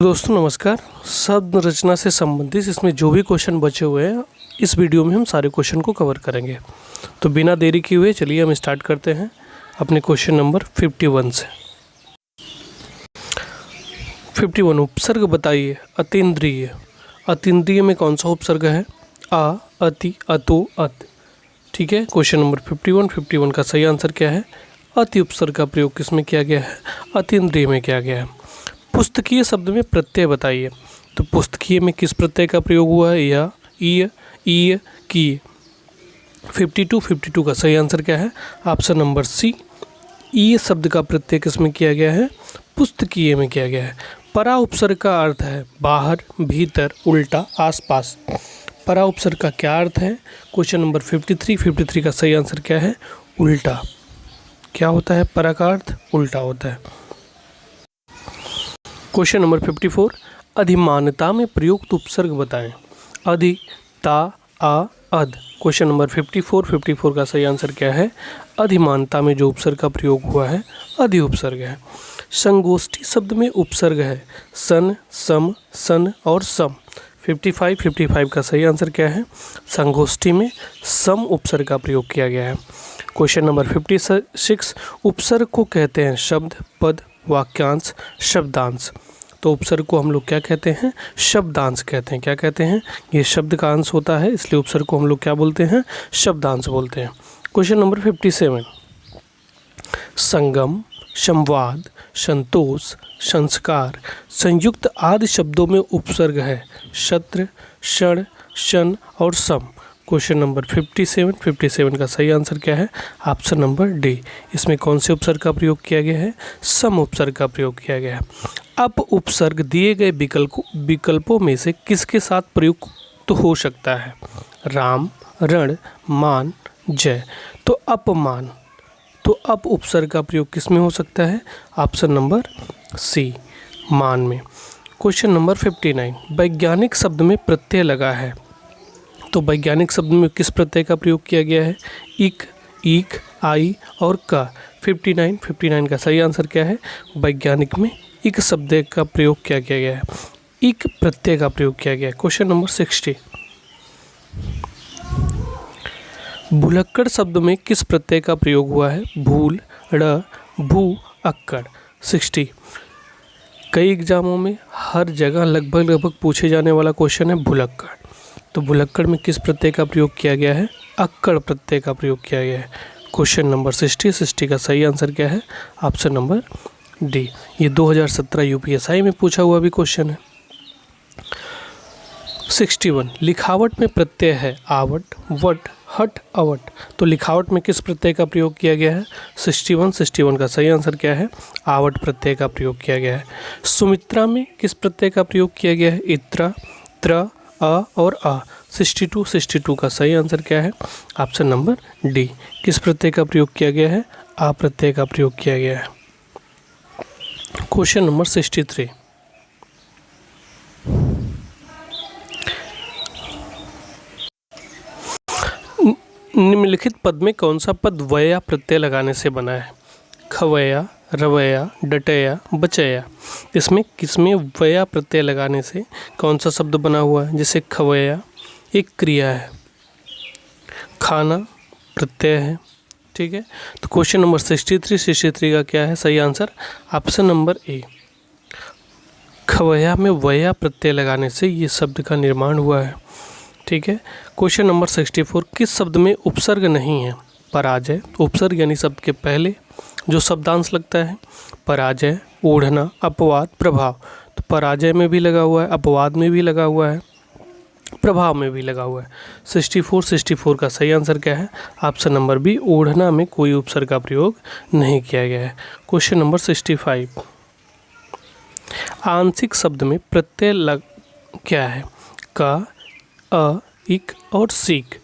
दोस्तों नमस्कार। शब्द रचना से संबंधित इसमें जो भी क्वेश्चन बचे हुए हैं इस वीडियो में हम सारे क्वेश्चन को कवर करेंगे। तो बिना देरी किए हुए चलिए हम स्टार्ट करते हैं अपने क्वेश्चन नंबर 51 से। 51 उपसर्ग बताइए। अतीन्द्रिय। अतीन्द्रिय में कौन सा उपसर्ग है? आ, अति, अतो, अत। ठीक है, क्वेश्चन नंबर 51 का सही आंसर क्या है? अति उपसर्ग का प्रयोग किसमें किया गया है? अतीन्द्रिय में किया गया है। पुस्तकीय शब्द में प्रत्यय बताइए। तो पुस्तकीय में किस प्रत्यय का प्रयोग हुआ है? या, ईय, ईय, की। 52 का सही आंसर क्या है? ऑप्शन नंबर सी, ईय शब्द का प्रत्यय किसमें किया गया है? पुस्तकीय में किया गया है। परा उपसर्ग का अर्थ है बाहर, भीतर, उल्टा, आसपास। परा उपसर्ग का क्या अर्थ है? क्वेश्चन नंबर 53 का सही आंसर क्या है? उल्टा। क्या होता है परा का अर्थ? उल्टा होता है। क्वेश्चन नंबर 54, अधिमानता में प्रयुक्त उपसर्ग बताएं। अधि, ता, आ, अध। क्वेश्चन नंबर 54 का सही आंसर क्या है? अधिमानता में जो उपसर्ग का प्रयोग हुआ है अधि उपसर्ग है। संगोष्ठी शब्द में उपसर्ग है सन, सम, सन और सम। 55 का सही आंसर क्या है? संगोष्ठी में सम उपसर्ग का प्रयोग किया गया है। क्वेश्चन नंबर 56, उपसर्ग को कहते हैं शब्द, पद, वाक्यांश, शब्दांश। तो उपसर्ग को हम लोग क्या कहते हैं? शब्दांश कहते हैं। क्या कहते हैं? ये शब्द का अंश होता है, इसलिए उपसर्ग को हम लोग क्या बोलते हैं? शब्दांश बोलते हैं। क्वेश्चन नंबर 57, संगम, संवाद, संतोष, संस्कार, संयुक्त आदि शब्दों में उपसर्ग है शत्र, क्षण, शन और सम। क्वेश्चन नंबर 57 का सही आंसर क्या है? Option number D. इसमें कौन से उपसर्ग का प्रयोग किया गया है? सम उपसर्ग का प्रयोग किया गया है। अब उपसर्ग दिए गए विकल्पों में से किसके साथ प्रयुक्त हो सकता है? राम, रण, मान, जय। तो अपमान। तो अप उपसर्ग का प्रयोग किस में हो सकता है? ऑप्शन नंबर सी, मान में। क्वेश्चन नंबर 59, वैज्ञानिक शब्द में प्रत्यय लगा है। तो वैज्ञानिक शब्द में किस प्रत्यय का प्रयोग किया गया है? इक, ईक, आई और का। 59 का सही आंसर क्या है? वैज्ञानिक में इक शब्द का प्रयोग किया गया है। इक प्रत्यय का प्रयोग किया गया है। क्वेश्चन नंबर 60, भुलक्कड़ शब्द में किस प्रत्यय का प्रयोग हुआ है? भूल, ड़, भू, अक्कड़। 60, कई एग्जामों में हर जगह लगभग पूछे जाने वाला क्वेश्चन है भुलक्कड़। तो भुलक्कड़ में किस प्रत्यय का प्रयोग किया गया है? अक्कड़ प्रत्यय का प्रयोग किया गया है। क्वेश्चन नंबर 60 का सही आंसर क्या है? Option number D. ये 2017 यूपीएसआई में पूछा हुआ भी क्वेश्चन है। 61, लिखावट में प्रत्यय है आवट, वट, हट, अवट। तो लिखावट में किस प्रत्यय का प्रयोग किया गया है? 61 का सही आंसर क्या है? आवट प्रत्यय का प्रयोग किया गया है। सुमित्रा में किस प्रत्यय का प्रयोग किया गया है? इत्रा, त्र, अ और आ। 62 का सही आंसर क्या है? Option number D. किस प्रत्यय का प्रयोग किया गया है? आ प्रत्यय का प्रयोग किया गया है। क्वेश्चन नंबर 63, निम्नलिखित पद में कौन सा पद वया प्रत्यय लगाने से बना है? खवया, रवया, डटया, बचया। इसमें किसमें वया प्रत्यय लगाने से कौन सा शब्द बना हुआ है? जैसे खवया एक क्रिया है, खाना प्रत्यय है। ठीक है, तो क्वेश्चन नंबर 63 का क्या है सही आंसर? Option number A. खवया में वया प्रत्यय लगाने से ये शब्द का निर्माण हुआ है। ठीक है, क्वेश्चन नंबर 64, किस शब्द में उपसर्ग नहीं है? पराजय। उपसर्ग यानी शब्द के पहले जो शब्दांश लगता है। पराजय, ओढ़ना, अपवाद, प्रभाव। तो पराजय में भी लगा हुआ है, अपवाद में भी लगा हुआ है, प्रभाव में भी लगा हुआ है। 64 का सही आंसर क्या है? ऑप्शन नंबर बी, ओढ़ना में कोई उपसर्ग का प्रयोग नहीं किया गया है। क्वेश्चन नंबर 65, आंशिक शब्द में प्रत्यय क्या है? का, अ, इक और सीक।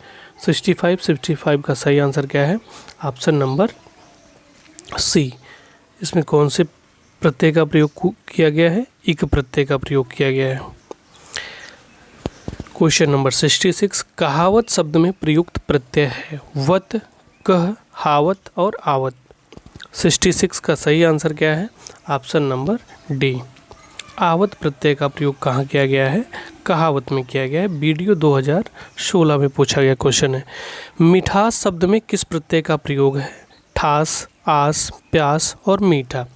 65 का सही आंसर क्या है? Option number C. इसमें कौन से प्रत्यय का प्रयोग किया गया है? इक प्रत्यय का प्रयोग किया गया है। क्वेश्चन नंबर 66, कहावत शब्द में प्रयुक्त प्रत्यय है वत, कह, हावत और आवत। 66 का सही आंसर क्या है? Option number D. आवत प्रत्यय का प्रयोग कहाँ किया गया है? कहावत में किया गया है। वीडियो 2016 में पूछा गया क्वेश्चन है। मिठास शब्द में किस प्रत्यय का प्रयोग है? ठास, आस, प्यास और मीठा।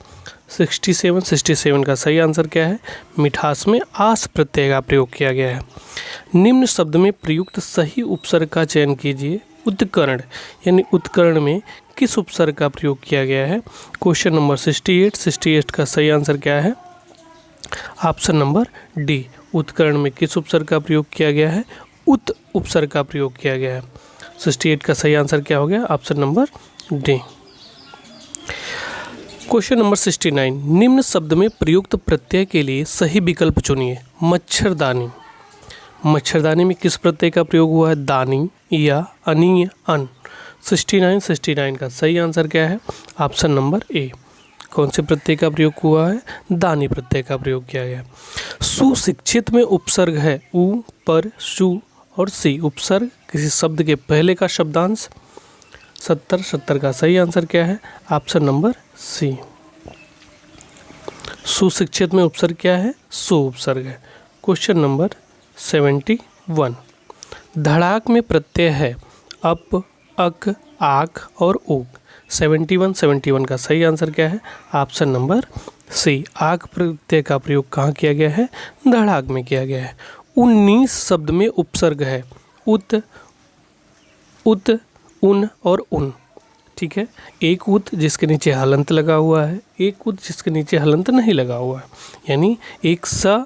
67 का सही आंसर क्या है? मिठास में आस प्रत्यय का प्रयोग किया गया है। निम्न शब्द में प्रयुक्त सही उपसर्ग का चयन कीजिए। उत्कर्ण यानी उत्कर्ण में किस उपसर्ग का प्रयोग किया गया है? क्वेश्चन नंबर 68 का सही आंसर क्या है? Option number D. उत्कर्ण में किस उपसर्ग का प्रयोग किया गया है? उत उपसर्ग का प्रयोग किया गया है। 68 का सही आंसर क्या हो गया? Option number D. Question number 69, निम्न शब्द में प्रयुक्त प्रत्यय के लिए सही विकल्प चुनिए। मच्छरदानी। मच्छरदानी में किस प्रत्यय का प्रयोग हुआ है? दानी या अनी या अन। 69 का सही आंसर क्या है? ऑप्शन नंबर ए। कौन से प्रत्यय का प्रयोग हुआ है? दानी प्रत्यय का प्रयोग किया गया। सुशिक्षित में उपसर्ग है उ, पर, सु और सी। उपसर्ग किसी शब्द के पहले का शब्दांश। 70 का सही आंसर क्या है? Option number C. सुशिक्षित में उपसर्ग क्या है? सु उपसर्ग है। क्वेश्चन नंबर 71, धड़ाक में प्रत्यय है अप, अक, आक और ऊक। 71 का सही आंसर क्या है? Option number C. आक प्रत्यय का प्रयोग कहाँ किया गया है? धड़ाक में किया गया है। 19 शब्द में उपसर्ग है उत, उत, उन और उन। ठीक है, एक उत जिसके नीचे हलंत लगा हुआ है, एक उत जिसके नीचे हलंत नहीं लगा हुआ है, यानी एक स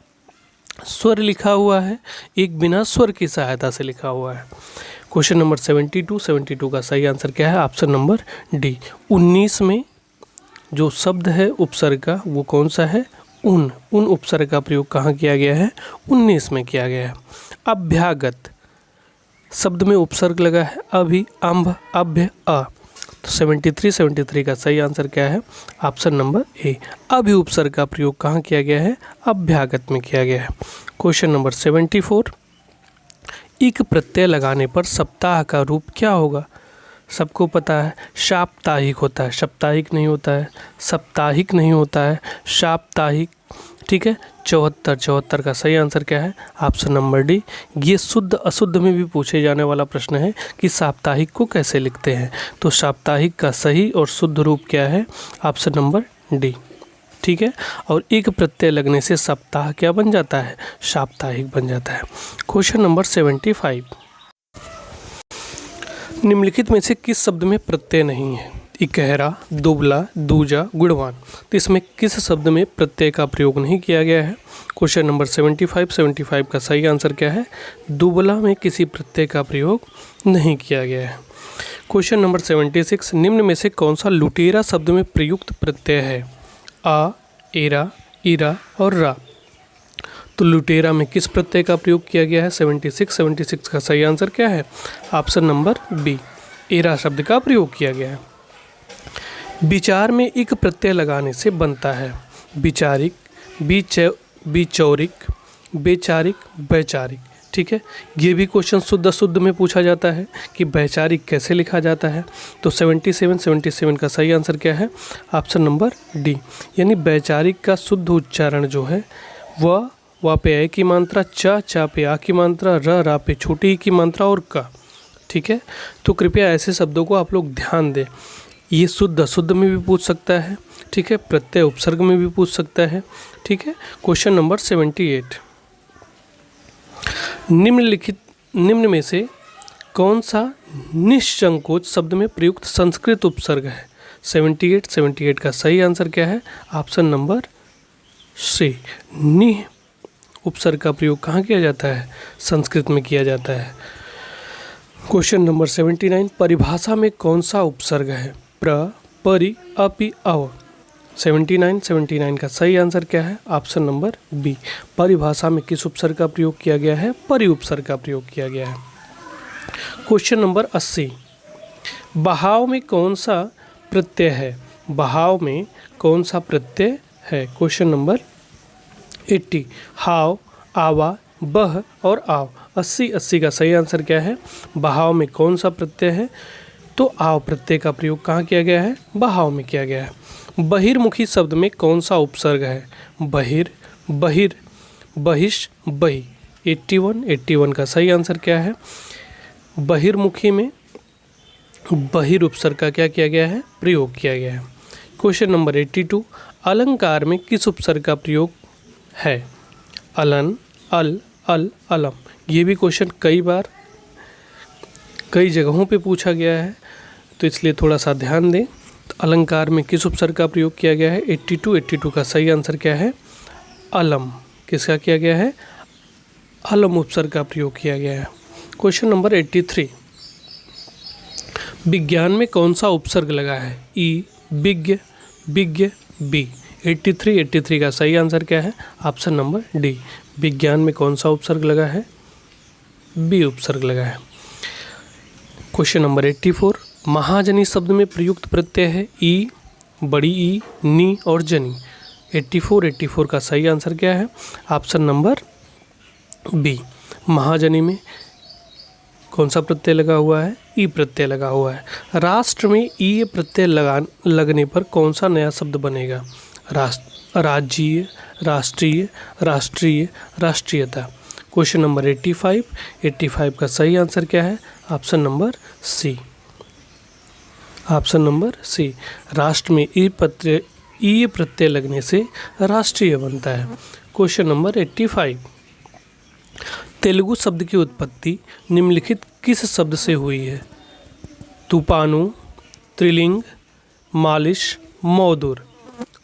स्वर लिखा हुआ है, एक बिना स्वर की सहायता से लिखा हुआ है। क्वेश्चन नंबर 72 का सही आंसर क्या है? Option number D. 19 में जो शब्द है उपसर्ग का वो कौन सा है? उन। उन उपसर्ग का प्रयोग कहाँ किया गया है? 19 में किया गया है। अभ्यागत शब्द में उपसर्ग लगा है अभि, अम्भ, अभ्य, अ। तो 73 का सही आंसर क्या है? ऑप्शन नंबर ए। अभि उपसर्ग का प्रयोग कहाँ किया गया है? अभ्यागत में किया गया है। क्वेश्चन नंबर 74, इक प्रत्यय लगाने पर सप्ताह का रूप क्या होगा? सबको पता है साप्ताहिक होता है, साप्ताहिक नहीं होता है, साप्ताहिक नहीं होता है, साप्ताहिक। ठीक है, 74 का सही आंसर क्या है? Option number D. ये शुद्ध अशुद्ध में भी पूछे जाने वाला प्रश्न है कि साप्ताहिक को कैसे लिखते हैं। तो साप्ताहिक का सही और शुद्ध रूप क्या है? Option number D. ठीक है, और एक प्रत्यय लगने से सप्ताह क्या बन जाता है? साप्ताहिक बन जाता है। क्वेश्चन नंबर 75, निम्नलिखित में से किस शब्द में प्रत्यय नहीं है? इकहरा, दुबला, दूजा, गुणवान। तो इसमें किस शब्द में प्रत्यय का प्रयोग नहीं किया गया है? क्वेश्चन नंबर 75 का सही आंसर क्या है? दुबला में किसी प्रत्यय का प्रयोग नहीं किया गया है। क्वेश्चन नंबर 76, निम्न में से कौन सा लुटेरा शब्द में प्रयुक्त प्रत्यय है? आ, एरा, इरा और रा। तो लुटेरा में किस प्रत्यय का प्रयोग किया गया है? 76 का सही आंसर क्या है? Option number B. एरा शब्द का प्रयोग किया गया है। विचार में इक प्रत्यय लगाने से बनता है विचारिक, विचौरिक, वैचारिक, वैचारिक। ठीक है, ये भी क्वेश्चन शुद्ध अशुद्ध में पूछा जाता है कि वैचारिक कैसे लिखा जाता है। तो 77 का सही आंसर क्या है? ऑप्शन नंबर डी, यानी वैचारिक का शुद्ध उच्चारण जो है वह पे ए की मात्रा, चा पे आ की मात्रा, रा पे छोटी ई की मात्रा और का। ठीक है, तो कृपया ऐसे शब्दों को आप लोग ध्यान दें। ये शुद्ध अशुद्ध में भी पूछ सकता है। ठीक है, प्रत्यय उपसर्ग में भी पूछ सकता है। ठीक है, क्वेश्चन नंबर 78, निम्न में से कौन सा निसंकोच शब्द में प्रयुक्त संस्कृत उपसर्ग है? 78 का सही आंसर क्या है? Option number C. नि उपसर्ग का प्रयोग कहाँ किया जाता है? संस्कृत में किया जाता है। क्वेश्चन नंबर 79, परिभाषा में कौन सा उपसर्ग है? प्र, परि, अपि, अव। 79 का सही आंसर क्या है? Option number B. परिभाषा में किस उपसर्ग का प्रयोग किया गया है? परि उपसर्ग का प्रयोग किया गया है। क्वेश्चन नंबर 80, बहाव में कौन सा प्रत्यय है? बहाव में कौन सा प्रत्यय है? क्वेश्चन नंबर 80, हाव, आवा, बह और आव। 80 का सही आंसर क्या है? बहाव में कौन सा प्रत्यय है? तो आव प्रत्यय का प्रयोग कहाँ किया गया है? बहाव में किया गया है। बहिर्मुखी शब्द में कौन सा उपसर्ग है? बहिर, बहिर, बहिष, बही। 81 का सही आंसर क्या है? बहिर्मुखी में बहिर उपसर्ग का क्या किया गया है? प्रयोग किया गया है। क्वेश्चन नंबर 82, अलंकार में किस उपसर्ग का प्रयोग है? अलन, अल, अल, अलम। ये भी क्वेश्चन कई बार कई जगहों पे पूछा गया है, तो इसलिए थोड़ा सा ध्यान दें। तो अलंकार में किस उपसर्ग का प्रयोग किया गया है? 82 का सही आंसर क्या है? अलम। किसका किया गया है? अलम उपसर्ग का प्रयोग किया गया है। क्वेश्चन नंबर 83, विज्ञान में कौन सा उपसर्ग लगा है? ई, विज्ञ, विज्ञ, बी। 83 का सही आंसर क्या है? Option number D. विज्ञान में कौन सा उपसर्ग लगा है? बी उपसर्ग लगा है। क्वेश्चन नंबर 84, महाजनी शब्द में प्रयुक्त प्रत्यय है ई, बड़ी ई, नी और जनी। 84 का सही आंसर क्या है? Option number B. महाजनी में कौन सा प्रत्यय लगा हुआ है? ई प्रत्यय लगा हुआ है। राष्ट्र में ई प्रत्यय लगने पर कौन सा नया शब्द बनेगा? राज्यीय, राष्ट्रीय, राष्ट्रीय, राष्ट्रीयता। क्वेश्चन नंबर 85 का सही आंसर क्या है? Option number C. Option number C. राष्ट्र में ई प्रत्यय लगने से राष्ट्रीय बनता है। क्वेश्चन नंबर 85, तेलुगु शब्द की उत्पत्ति निम्नलिखित किस शब्द से हुई है? तूपानु, त्रिलिंग, मालिश, मौदुर।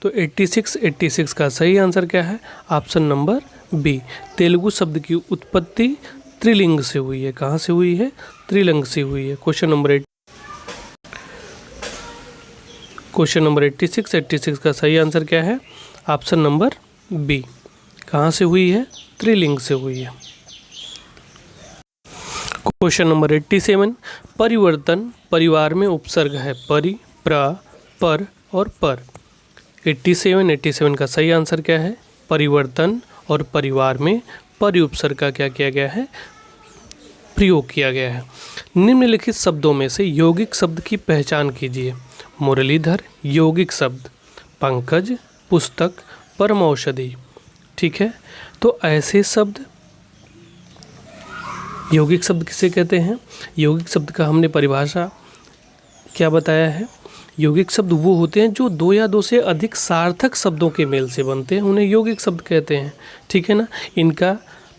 तो 86 का सही आंसर क्या है? Option number B. तेलुगु शब्द की उत्पत्ति त्रिलिंग से हुई है। कहाँ से हुई है? त्रिलिंग से हुई है। क्वेश्चन नंबर 86 का सही आंसर क्या है? Option number B. कहाँ से हुई है? त्रिलिंग से हुई है। क्वेश्चन नंबर 87, परिवर्तन परिवार में उपसर्ग है परि, प्र, पर और पर। 87 का सही आंसर क्या है? परिवर्तन और परिवार में परि उपसर्ग का क्या किया गया है? प्रयोग किया गया है। निम्नलिखित शब्दों में से यौगिक शब्द की पहचान कीजिए। मुरलीधर यौगिक शब्द, पंकज पुस्तक, परम औषधि। ठीक है, तो ऐसे शब्द यौगिक शब्द किसे कहते हैं? यौगिक शब्द का हमने परिभाषा क्या बताया है? यौगिक शब्द वो होते हैं जो दो या दो से अधिक सार्थक शब्दों के मेल से बनते हैं, उन्हें यौगिक शब्द कहते हैं। ठीक है ना। इनका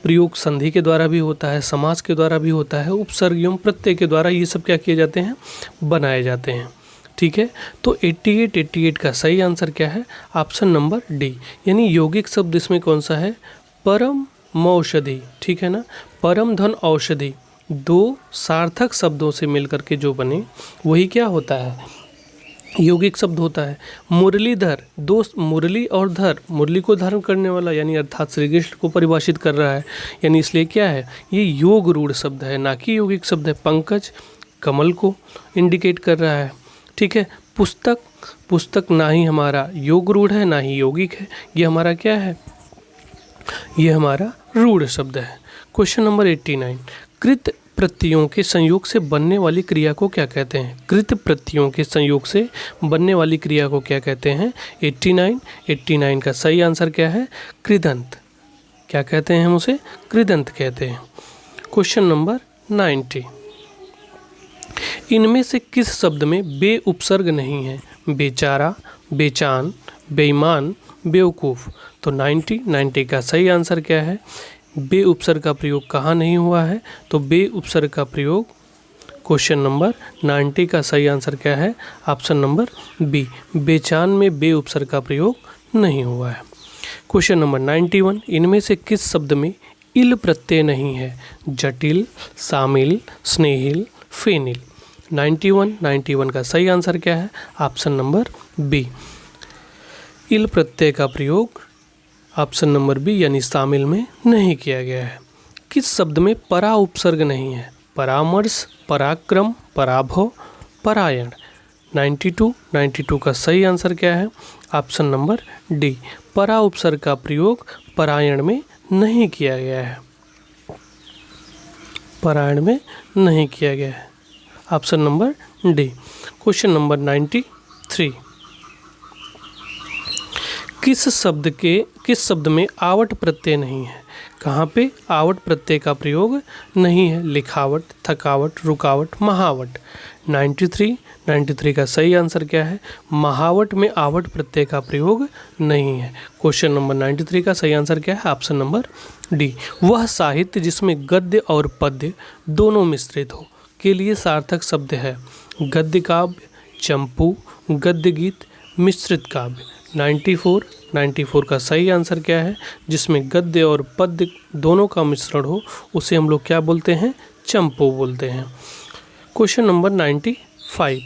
प्रयोग संधि के द्वारा भी होता है, समास के द्वारा भी होता है, उपसर्ग एवं प्रत्यय के द्वारा ये सब क्या किए जाते हैं? बनाए जाते हैं। ठीक है, तो 88 का सही आंसर क्या है? Option number D. यानी यौगिक शब्द इसमें कौन सा है? परम औषधि। ठीक है ना। परम धन औषधि दो सार्थक शब्दों से मिलकर के जो बने वही क्या होता है? यौगिक शब्द होता है। मुरलीधर, दो मुरली और धर, मुरली को धारण करने वाला यानी अर्थात श्री कृष्ण को परिभाषित कर रहा है, यानी इसलिए क्या है? ये योग रूढ़ शब्द है, ना कि यौगिक शब्द है। पंकज कमल को इंडिकेट कर रहा है। ठीक है। पुस्तक, पुस्तक ना ही हमारा योग रूढ़ है ना ही यौगिक है, ये हमारा क्या है? ये हमारा रूढ़ शब्द है। क्वेश्चन नंबर 89, कृत प्रत्ययों के संयोग से बनने वाली क्रिया को क्या कहते हैं? कृत प्रत्ययों के संयोग से बनने वाली क्रिया को क्या कहते हैं? 89 का सही आंसर क्या है? कृदंत। क्या कहते हैं हम उसे? कृदंत कहते हैं। क्वेश्चन नंबर 90, इनमें से किस शब्द में बे उपसर्ग नहीं है? बेचारा, बेचान, बेईमान, बेवकूफ़। तो 90 का सही आंसर क्या है? बे उपसर्ग का प्रयोग कहाँ नहीं हुआ है? तो बे उपसर्ग का प्रयोग क्वेश्चन नंबर 90 का सही आंसर क्या है? Option number B. बेचान में बे उपसर्ग का प्रयोग नहीं हुआ है। क्वेश्चन नंबर 91, इनमें से किस शब्द में इल प्रत्यय नहीं है? जटिल, शामिल, स्नेहिल, फेनिल। 91 का सही आंसर क्या है? Option number B. इल प्रत्यय का प्रयोग ऑप्शन नंबर बी यानी शामिल में नहीं किया गया है। किस शब्द में परा उपसर्ग नहीं है? परामर्श, पराक्रम, पराभव, परायण। 92 का सही आंसर क्या है? Option number D. परा उपसर्ग का प्रयोग परायण में नहीं किया गया है। परायण में नहीं किया गया है। Option number D. Question number 93, किस शब्द में आवट प्रत्यय नहीं है? कहाँ पे आवट प्रत्यय का प्रयोग नहीं है? लिखावट, थकावट, रुकावट, महावट। 93 का सही आंसर क्या है? महावट में आवट प्रत्यय का प्रयोग नहीं है। क्वेश्चन नंबर 93 का सही आंसर क्या है? Option number D. वह साहित्य जिसमें गद्य और पद्य दोनों मिश्रित हो के लिए सार्थक शब्द है? गद्य काव्य, चंपू, गद्य गीत, मिश्रित काव्य। 94 का सही आंसर क्या है? जिसमें गद्य और पद्य दोनों का मिश्रण हो उसे हम लोग क्या बोलते हैं? चंपू बोलते हैं। क्वेश्चन नंबर 95,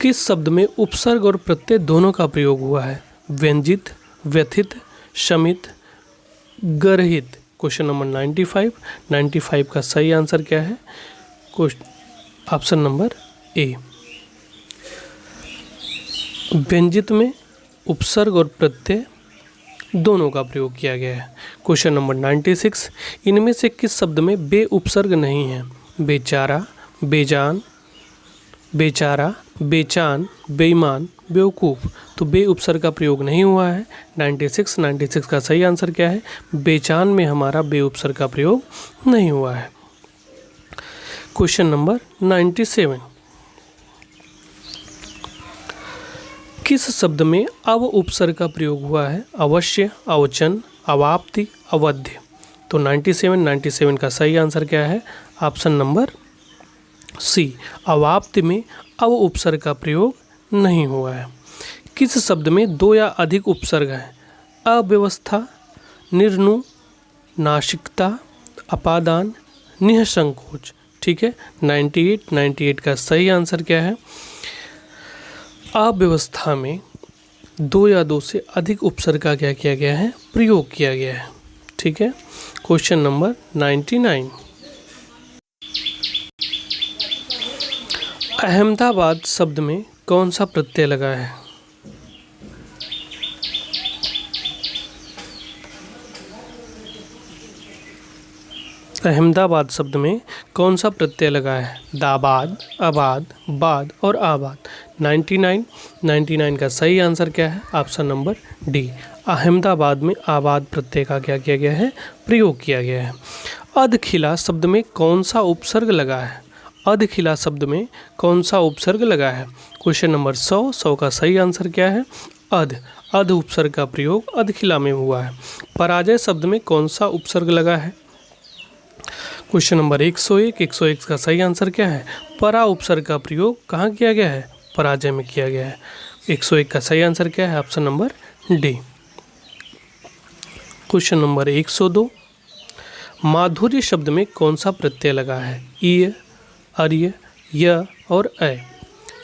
किस शब्द में उपसर्ग और प्रत्यय दोनों का प्रयोग हुआ है? व्यंजित, व्यथित, शमित, गर्हित। क्वेश्चन नंबर 95 का सही आंसर क्या है? ऑप्शन नंबर ए। व्यंजित में उपसर्ग और प्रत्यय दोनों का प्रयोग किया गया है। क्वेश्चन नंबर 96, इनमें से किस शब्द में बे उपसर्ग नहीं है? बेचारा, बेजान, बेचारा, बेचान, बेईमान, बेवकूफ़। तो बे उपसर्ग का प्रयोग नहीं हुआ है। 96 का सही आंसर क्या है? बेचान में हमारा बे उपसर्ग का प्रयोग नहीं हुआ है। क्वेश्चन नंबर 97, किस शब्द में अव उपसर्ग का प्रयोग हुआ है? अवश्य, अवचन, अवाप्ति, अवध्य। तो 97 का सही आंसर क्या है? ऑप्शन नंबर सी, अवाप्ति में अव उपसर्ग का प्रयोग नहीं हुआ है। किस शब्द में दो या अधिक उपसर्ग हैं? अव्यवस्था, निर्नु, नासिकता, अपादान, निःसंकोच। ठीक है, 98 का सही आंसर क्या है? अव्यवस्था में दो या दो से अधिक उपसर्ग का क्या किया गया है? प्रयोग किया गया है। ठीक है, क्वेश्चन नंबर 99, अहमदाबाद शब्द में कौन सा प्रत्यय लगा है? अहमदाबाद शब्द में कौन सा प्रत्यय लगा है? दाबाद, अबाद, बाद और आबाद। 99 का सही आंसर क्या है? ऑप्शन नंबर डी, अहमदाबाद में आबाद प्रत्यय का क्या किया गया है? प्रयोग किया गया है। अधखिला शब्द में कौन सा उपसर्ग लगा है? अधखिला शब्द में कौन सा उपसर्ग लगा है? क्वेश्चन नंबर 100 का सही आंसर क्या है? अध उपसर्ग का प्रयोग अधखिला में हुआ है। पराजय शब्द में कौन सा उपसर्ग लगा है? क्वेश्चन नंबर 101 का सही आंसर क्या है? परा उपसर्ग का प्रयोग कहाँ किया गया है? पराजय में किया गया है। 101 का सही आंसर क्या है? Option number D. Question number 102, माधुर्य शब्द में कौन सा प्रत्यय लगा है? ईय, अर्य, य और अ।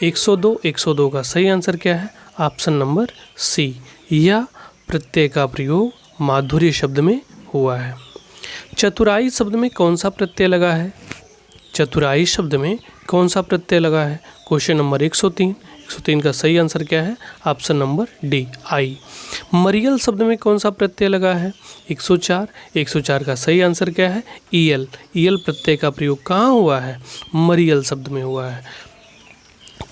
102 का सही आंसर क्या है? ऑप्शन नंबर सी, यह प्रत्यय का प्रयोग माधुर्य शब्द में हुआ है। चतुराई शब्द में कौन सा प्रत्यय लगा है? चतुराई शब्द में कौन सा प्रत्यय लगा है? क्वेश्चन नंबर 103 का सही आंसर क्या है? ऑप्शन नंबर डी, आई। मरियल शब्द में कौन सा प्रत्यय लगा है? 104 का सही आंसर क्या है? ईयल। ईयल प्रत्यय का प्रयोग कहाँ हुआ है? मरियल शब्द में हुआ है।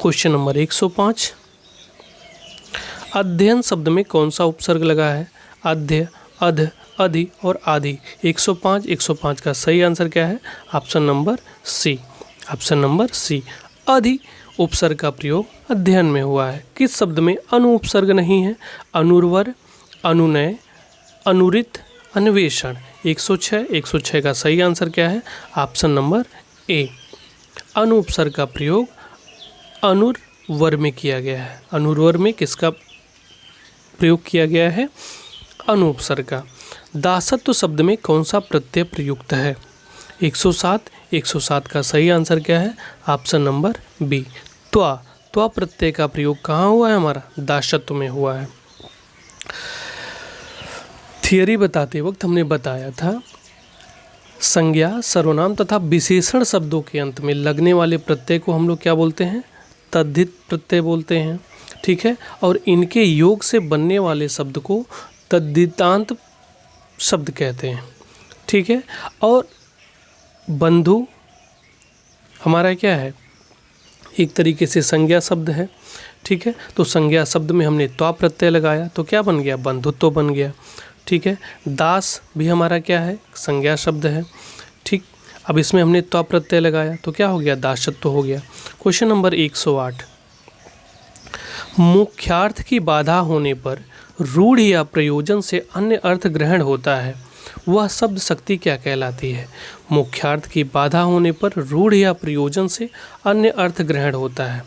क्वेश्चन नंबर 105, अध्ययन शब्द में कौन सा उपसर्ग लगा है? अध्य, अध, अधि और आदि। 105 का सही आंसर क्या है? Option number C, option number C, अधि उपसर्ग का प्रयोग अध्ययन में हुआ है। किस शब्द में अनु उपसर्ग नहीं है? अनुर्वर, अनुनय, अनुरित, अन्वेषण। 106 का सही आंसर क्या है? ऑप्शन नंबर ए, अनु उपसर्ग का प्रयोग अनुर्वर में किया गया है। अनुर्वर में किसका प्रयोग किया गया है? अनु उपसर्ग का। दासत्व शब्द में कौन सा प्रत्यय प्रयुक्त है? 107 का सही आंसर क्या है? ऑप्शन नंबर बी, त्वा प्रत्यय का प्रयोग कहाँ हुआ है? हमारा दासत्व में हुआ है। थियरी बताते वक्त हमने बताया था संज्ञा, सर्वनाम तथा विशेषण शब्दों के अंत में लगने वाले प्रत्यय को हम लोग क्या बोलते हैं? तद्धित प्रत्यय बोलते हैं। ठीक है, और इनके योग से बनने वाले शब्द को तद्धितांत शब्द कहते हैं। ठीक है, और बंधु हमारा क्या है? एक तरीके से संज्ञा शब्द है। ठीक है। तो संज्ञा शब्द में हमने त्वा प्रत्यय लगाया तो क्या बन गया, बंधुत्व बन गया। ठीक है। दास भी हमारा क्या है, संज्ञा शब्द है। ठीक, अब इसमें हमने त्वा प्रत्यय लगाया तो क्या हो गया, दासत्व हो गया। क्वेश्चन नंबर 108, मुख्यार्थ की बाधा होने पर रूढ़ या प्रयोजन से अन्य अर्थ ग्रहण होता है, वह शब्द शक्ति क्या कहलाती है। मुख्यार्थ की बाधा होने पर रूढ़ या प्रयोजन से अन्य अर्थ ग्रहण होता है।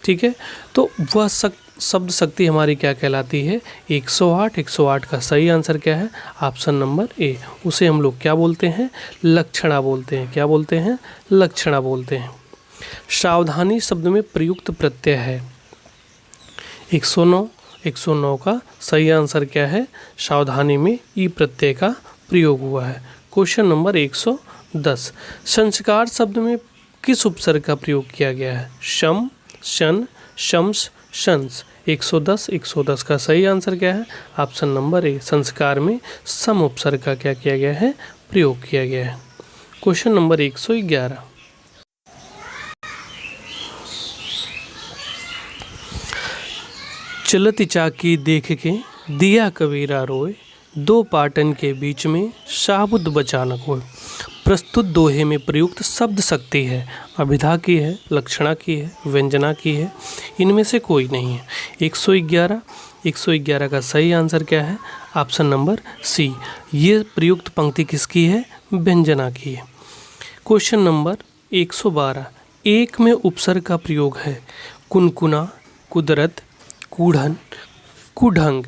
ठीक है, तो वह शब्द शक्ति हमारी क्या कहलाती है, 108 का सही आंसर क्या है, ऑप्शन नंबर ए। उसे हम लोग क्या बोलते हैं, लक्षणा बोलते हैं। क्या बोलते हैं, लक्षणा बोलते हैं। सावधानी शब्द में प्रयुक्त प्रत्यय है 109 का सही आंसर क्या है, सावधानी में ई प्रत्यय का प्रयोग हुआ है। क्वेश्चन नंबर 110, संस्कार शब्द में किस उपसर्ग का प्रयोग किया गया है, शम, शन, शम्स, शंस। 110 का सही आंसर क्या है, ऑप्शन नंबर ए, संस्कार में सम उपसर्ग का क्या किया गया है, प्रयोग किया गया है। क्वेश्चन नंबर 111, चलती चाकी देख के दिया कबीरा रोए, दो पाटन के बीच में शाहबुद बचानक होए। प्रस्तुत दोहे में प्रयुक्त शब्द शक्ति है, अभिधा की है, लक्षणा की है, व्यंजना की है, इनमें से कोई नहीं है। 111 का सही आंसर क्या है, ऑप्शन नंबर सी, ये प्रयुक्त पंक्ति किसकी है, व्यंजना की है। क्वेश्चन नंबर 112, एक में उपसर्ग का प्रयोग है, कुनकुना, कुदरत, कूढ़न, कुढंग।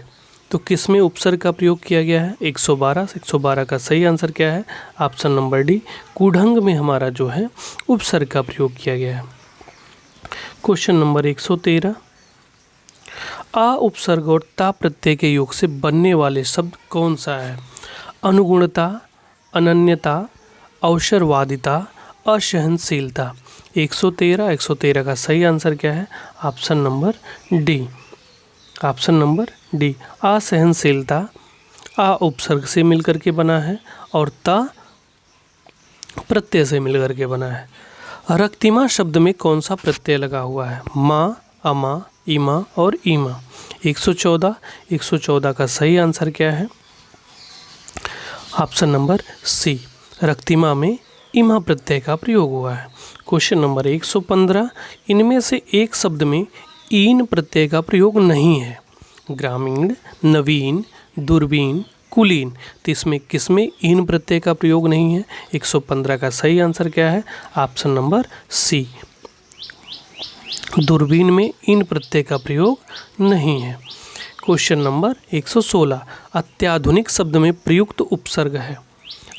तो किस में उपसर्ग का प्रयोग किया गया है, 112 का सही आंसर क्या है, ऑप्शन नंबर डी, कुढंग में हमारा जो है उपसर्ग का प्रयोग किया गया है। क्वेश्चन नंबर 113, आ उपसर्ग और ता प्रत्यय के योग से बनने वाले शब्द कौन सा है, अनुगुणता, अनन्यता, अवसरवादिता, असहनशीलता। 113 का सही आंसर क्या है, option number D, option number D, असहनशीलता आ उपसर्ग से मिलकर के बना है और ता प्रत्यय से मिलकर के बना है। रक्तिमा शब्द में कौन सा प्रत्यय लगा हुआ है, माँ, अमा, इमा और ईमा। 114 का सही आंसर क्या है, ऑप्शन नंबर सी, रक्तिमा में इमा प्रत्यय का प्रयोग हुआ है। क्वेश्चन नंबर 115, इनमें से एक शब्द में ईन प्रत्यय का प्रयोग नहीं है, ग्रामीण, नवीन, दूरबीन, कुलीन। तो इसमें किसमें ईन प्रत्यय का प्रयोग नहीं है, 115 का सही आंसर क्या है, ऑप्शन नंबर सी, दूरबीन में ईन प्रत्यय का प्रयोग नहीं है। क्वेश्चन नंबर 116, अत्याधुनिक शब्द में प्रयुक्त उपसर्ग है,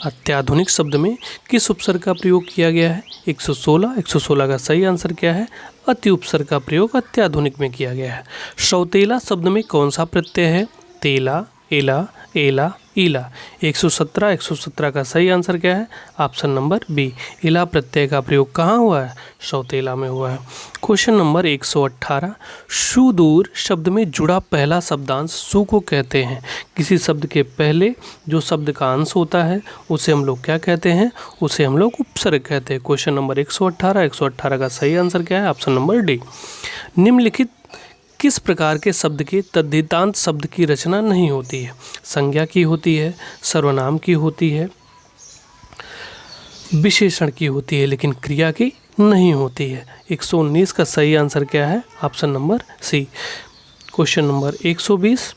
अत्याधुनिक शब्द में किस उपसर्ग का प्रयोग किया गया है, 116 का सही आंसर क्या है, अति उपसर्ग का प्रयोग अत्याधुनिक में किया गया है। सौतेला शब्द में कौन सा प्रत्यय है, तेला, एला, एला, ईला। 117 का सही आंसर क्या है, ऑप्शन नंबर बी, इला प्रत्यय का प्रयोग कहाँ हुआ है, सौतेला में हुआ है। क्वेश्चन नंबर 118, सुदूर शब्द में जुड़ा पहला शब्दांश सु को कहते हैं। किसी शब्द के पहले जो शब्द का अंश होता है उसे हम लोग क्या कहते हैं, उसे हम लोग उपसर्ग कहते हैं। क्वेश्चन नंबर 118 का सही आंसर क्या है, ऑप्शन नंबर डी। निम्नलिखित किस प्रकार के शब्द के तद्धितांत शब्द की रचना नहीं होती है, संज्ञा की होती है, सर्वनाम की होती है, विशेषण की होती है, लेकिन क्रिया की नहीं होती है। 119 का सही आंसर क्या है, option number C. Question number 120,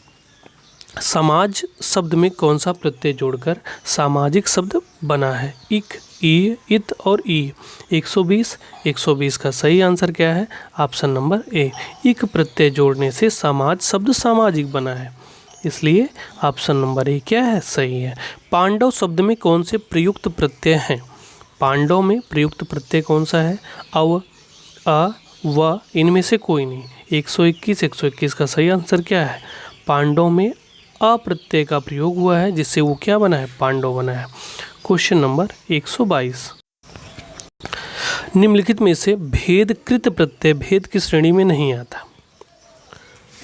समाज शब्द में कौन सा प्रत्यय जोड़कर सामाजिक शब्द बना है, इक, ई, इत और ई। 120 का सही आंसर क्या है, ऑप्शन नंबर ए, इक प्रत्यय जोड़ने से समाज शब्द सामाजिक बना है, इसलिए ऑप्शन नंबर ए क्या है, सही है। पांडव शब्द में कौन से प्रयुक्त प्रत्यय हैं, पांडव में प्रयुक्त प्रत्यय कौन सा है, अव, अ, व, इनमें से कोई नहीं। 121 का सही आंसर क्या है, पांडव में अ प्रत्यय का प्रयोग हुआ है जिससे वो क्या बना है, पांडव बना है। क्वेश्चन नंबर 122, निम्नलिखित में से भेदकृत प्रत्यय भेद की श्रेणी में नहीं आता।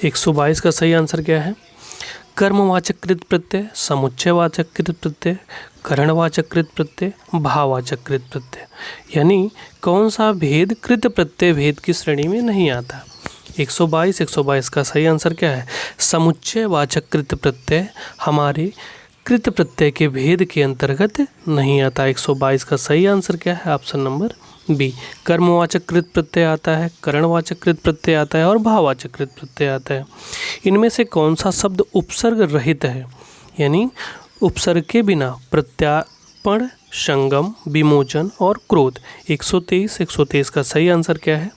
122 का सही आंसर क्या है, कर्मवाचक कृत प्रत्यय, समुच्चयवाचक कृत प्रत्यय, करणवाचक कृत प्रत्यय, भाववाचक कृत प्रत्यय। यानी कौन सा भेदकृत प्रत्यय भेद की श्रेणी में नहीं आता। 122 122 का सही आंसर क्या है? समुच्चयवाचक कृत प्रत्यय हमारे कृत प्रत्यय के भेद के अंतर्गत नहीं आता। 122 का सही आंसर क्या है? Option number B. कर्मवाचक कृत प्रत्यय आता है, करणवाचक कृत प्रत्यय आता है और भाववाचक कृत प्रत्यय आता है। इनमें से कौन सा शब्द उपसर्ग रहित है, यानी उपसर्ग के बिना? प्रत्यापण, संगम, विमोचन और क्रोध। 123 का सही आंसर क्या है?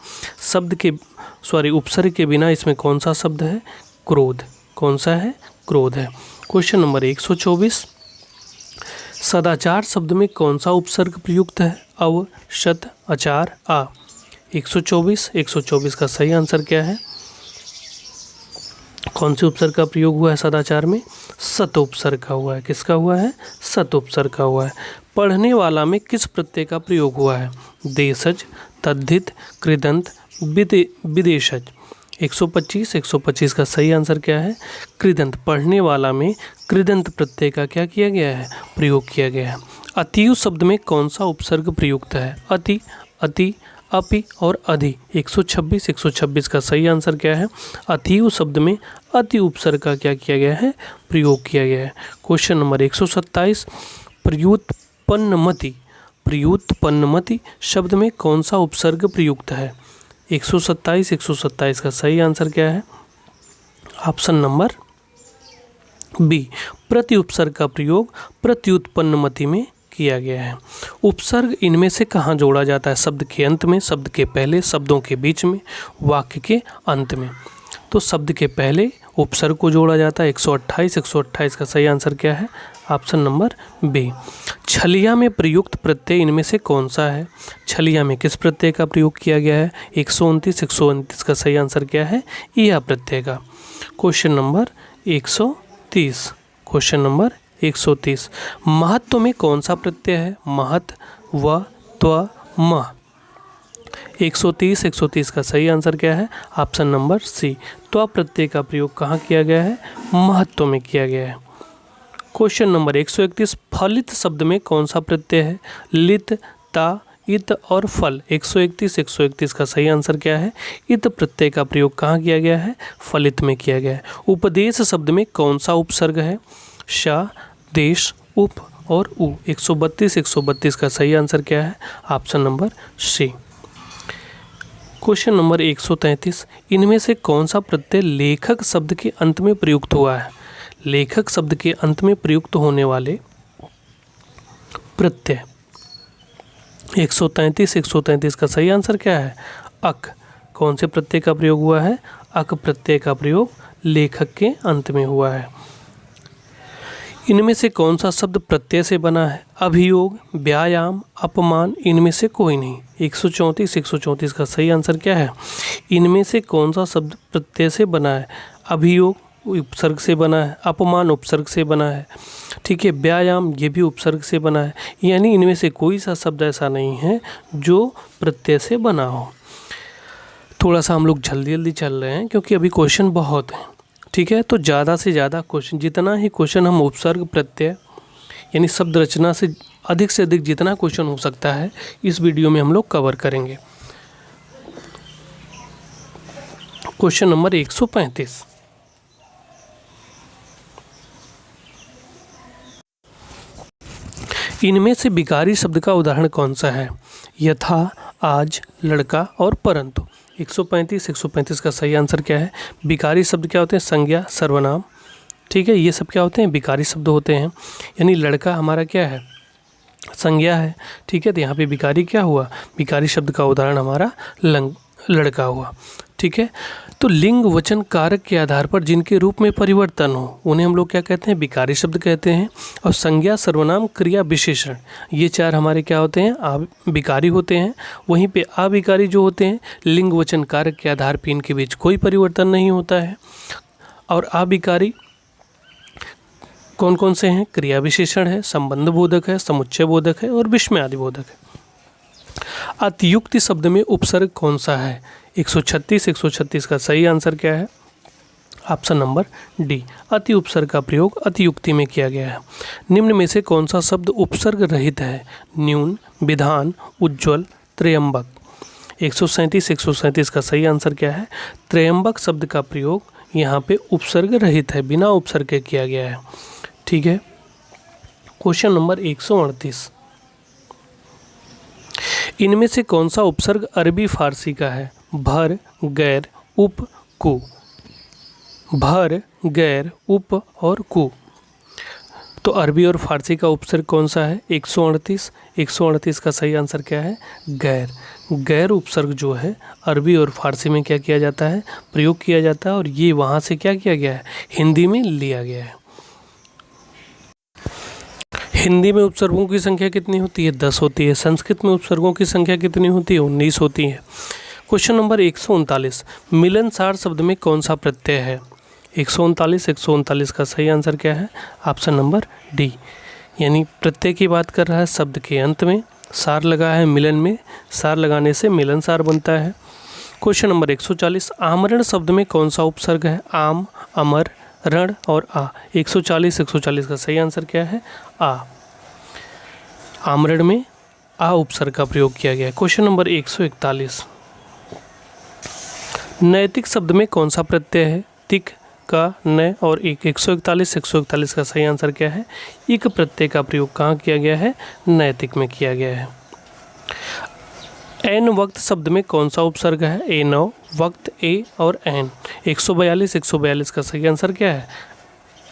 उपसर्ग के बिना इसमें कौन सा शब्द है? क्रोध। कौन सा है? क्रोध है। क्वेश्चन नंबर 124, सदाचार शब्द में कौन सा उपसर्ग प्रयुक्त है? अव, शत, अचार, आ। 124 का सही आंसर क्या है? कौन से उपसर्ग का प्रयोग हुआ है सदाचार में? सत उपसर्ग का हुआ है। किसका हुआ है? सत उपसर्ग का हुआ है। पढ़ने वाला में किस प्रत्यय का प्रयोग हुआ है? देशज, तद्धित, कृदंत, विदेशज। 125 का सही आंसर क्या है? कृदंत। पढ़ने वाला में कृदंत प्रत्यय का क्या किया गया है? प्रयोग किया गया है। अतियु शब्द में कौन सा उपसर्ग प्रयुक्त है? अति, अति, अपि और अधि। 126 का सही आंसर क्या है? अतियु शब्द में अति उपसर्ग का क्या किया गया है? प्रयोग किया गया है। क्वेश्चन नंबर 127, प्रयुत्पन्नमति शब्द में कौन सा उपसर्ग प्रयुक्त है? 127 का सही आंसर क्या है? Option number B. प्रति उपसर्ग का प्रयोग प्रत्युत्पन्नमति में किया गया है। उपसर्ग इनमें से कहाँ जोड़ा जाता है? शब्द के अंत में, शब्द के पहले, शब्दों के बीच में, वाक्य के अंत में। तो शब्द के पहले उपसर्ग को जोड़ा जाता है। 128 का सही आंसर क्या है? Option number B. छलिया में प्रयुक्त प्रत्यय इनमें से कौन सा है? छलिया में किस प्रत्यय का प्रयोग किया गया है? 129 का सही आंसर क्या है? ईहा प्रत्यय का। क्वेश्चन नंबर 130, महत्व में कौन सा प्रत्यय है? महत, व, त्व, म। 130 का सही आंसर क्या है? Option number C. त्व प्रत्यय का प्रयोग कहाँ किया गया है? महत्व में किया गया है। क्वेश्चन नंबर 131, फलित शब्द में कौन सा प्रत्यय है? लित, ता, इत और फल। 131 का सही आंसर क्या है? इत प्रत्यय का प्रयोग कहाँ किया गया है? फलित में किया गया है। उपदेश शब्द में कौन सा उपसर्ग है? शा, देश, उप और उ। 132 का सही आंसर क्या है? Option number C. Question number 133, इनमें से कौन सा प्रत्यय लेखक शब्द के अंत में प्रयुक्त हुआ है? लेखक शब्द के अंत में प्रयुक्त होने वाले प्रत्यय। 133 का सही आंसर क्या है? अक। कौन से प्रत्यय का प्रयोग हुआ है? अक प्रत्यय का प्रयोग लेखक के अंत में हुआ है। इनमें से कौन सा शब्द प्रत्यय से बना है? अभियोग, व्यायाम, अपमान। इनमें से कोई नहीं। 134 का सही आंसर क्या है? इनमें से कौन सा शब्द प्रत्यय से बना है? अभियोग उपसर्ग से बना है, अपमान उपसर्ग से बना है, ठीक है, व्यायाम ये भी उपसर्ग से बना है। यानी इनमें से कोई सा शब्द ऐसा नहीं है जो प्रत्यय से बना हो। थोड़ा सा हम लोग जल्दी चल रहे हैं क्योंकि अभी क्वेश्चन बहुत हैं, ठीक है। तो ज़्यादा से ज़्यादा क्वेश्चन, जितना ही क्वेश्चन हम उपसर्ग प्रत्यय यानी शब्द रचना से अधिक जितना क्वेश्चन हो सकता है इस वीडियो में हम लोग कवर करेंगे। क्वेश्चन नंबर 135, इनमें से विकारी शब्द का उदाहरण कौन सा है? यथा, आज, लड़का और परंतु। 135 का सही आंसर क्या है? विकारी शब्द क्या होते हैं? संज्ञा, सर्वनाम, ठीक है, ये सब क्या होते हैं? विकारी शब्द होते हैं। यानी लड़का हमारा क्या है? संज्ञा है, ठीक है। तो यहाँ पे विकारी क्या हुआ? विकारी शब्द का उदाहरण हमारा लड़का हुआ, ठीक है। तो लिंग वचन कारक के आधार पर जिनके रूप में परिवर्तन हो उन्हें हम लोग क्या कहते हैं? विकारी शब्द कहते हैं। और संज्ञा, सर्वनाम, क्रिया, विशेषण, ये चार हमारे क्या होते हैं? विकारी होते हैं। वहीं पे अविकारी जो होते हैं, लिंग वचन कारक के आधार पर इनके बीच कोई परिवर्तन नहीं होता है। और अविकारी कौन कौन से हैं? क्रिया विशेषण है, संबंध बोधक है, समुच्चय बोधक है और विस्मयादि बोधक है। अतियुक्ति शब्द में उपसर्ग कौन सा है? 136 का सही आंसर क्या है? ऑप्शन नंबर डी, अति उपसर्ग का प्रयोग अतियुक्ति में किया गया है। निम्न में से कौन सा शब्द उपसर्ग रहित है? न्यून, विधान, उज्ज्वल, त्रयंबक। 137 का सही आंसर क्या है? त्र्यंबक शब्द का प्रयोग यहाँ पे उपसर्ग रहित है, बिना उपसर्ग के किया गया है। ठीक है। क्वेश्चन नंबर 138, इनमें से कौन सा उपसर्ग अरबी फारसी का है? भर, गैर, उप, कु। भर, गैर, उप और कु। तो अरबी और फारसी का उपसर्ग कौन सा है? 138 का सही आंसर क्या है? गैर। गैर उपसर्ग जो है अरबी और फारसी में क्या किया जाता है? प्रयोग किया जाता है, और ये वहाँ से क्या किया गया है? हिंदी में लिया गया है। हिंदी में उपसर्गों की संख्या कितनी होती है? 10 होती है। संस्कृत में उपसर्गों की संख्या कितनी होती है? 19 होती है। क्वेश्चन नंबर 139, मिलनसार शब्द में कौन सा प्रत्यय है? 139 का सही आंसर क्या है? ऑप्शन नंबर डी, यानी प्रत्यय की बात कर रहा है, शब्द के अंत में सार लगा है, मिलन में सार लगाने से मिलनसार बनता है। क्वेश्चन नंबर 140, आमरण शब्द में कौन सा उपसर्ग है? आम, अमर, रण और आ। 140 का सही आंसर क्या है? आ। आमरण में आ उपसर्ग का प्रयोग किया गया है। क्वेश्चन नंबर 141, नैतिक शब्द में कौन सा प्रत्यय है? तिक, का, न और एक। 141 का सही आंसर क्या है? इक प्रत्यय का प्रयोग कहाँ किया गया है? नैतिक में किया गया है। एन वक्त शब्द में कौन सा उपसर्ग है? ए नौ, वक्त, ए और एन। 142 का सही आंसर क्या है?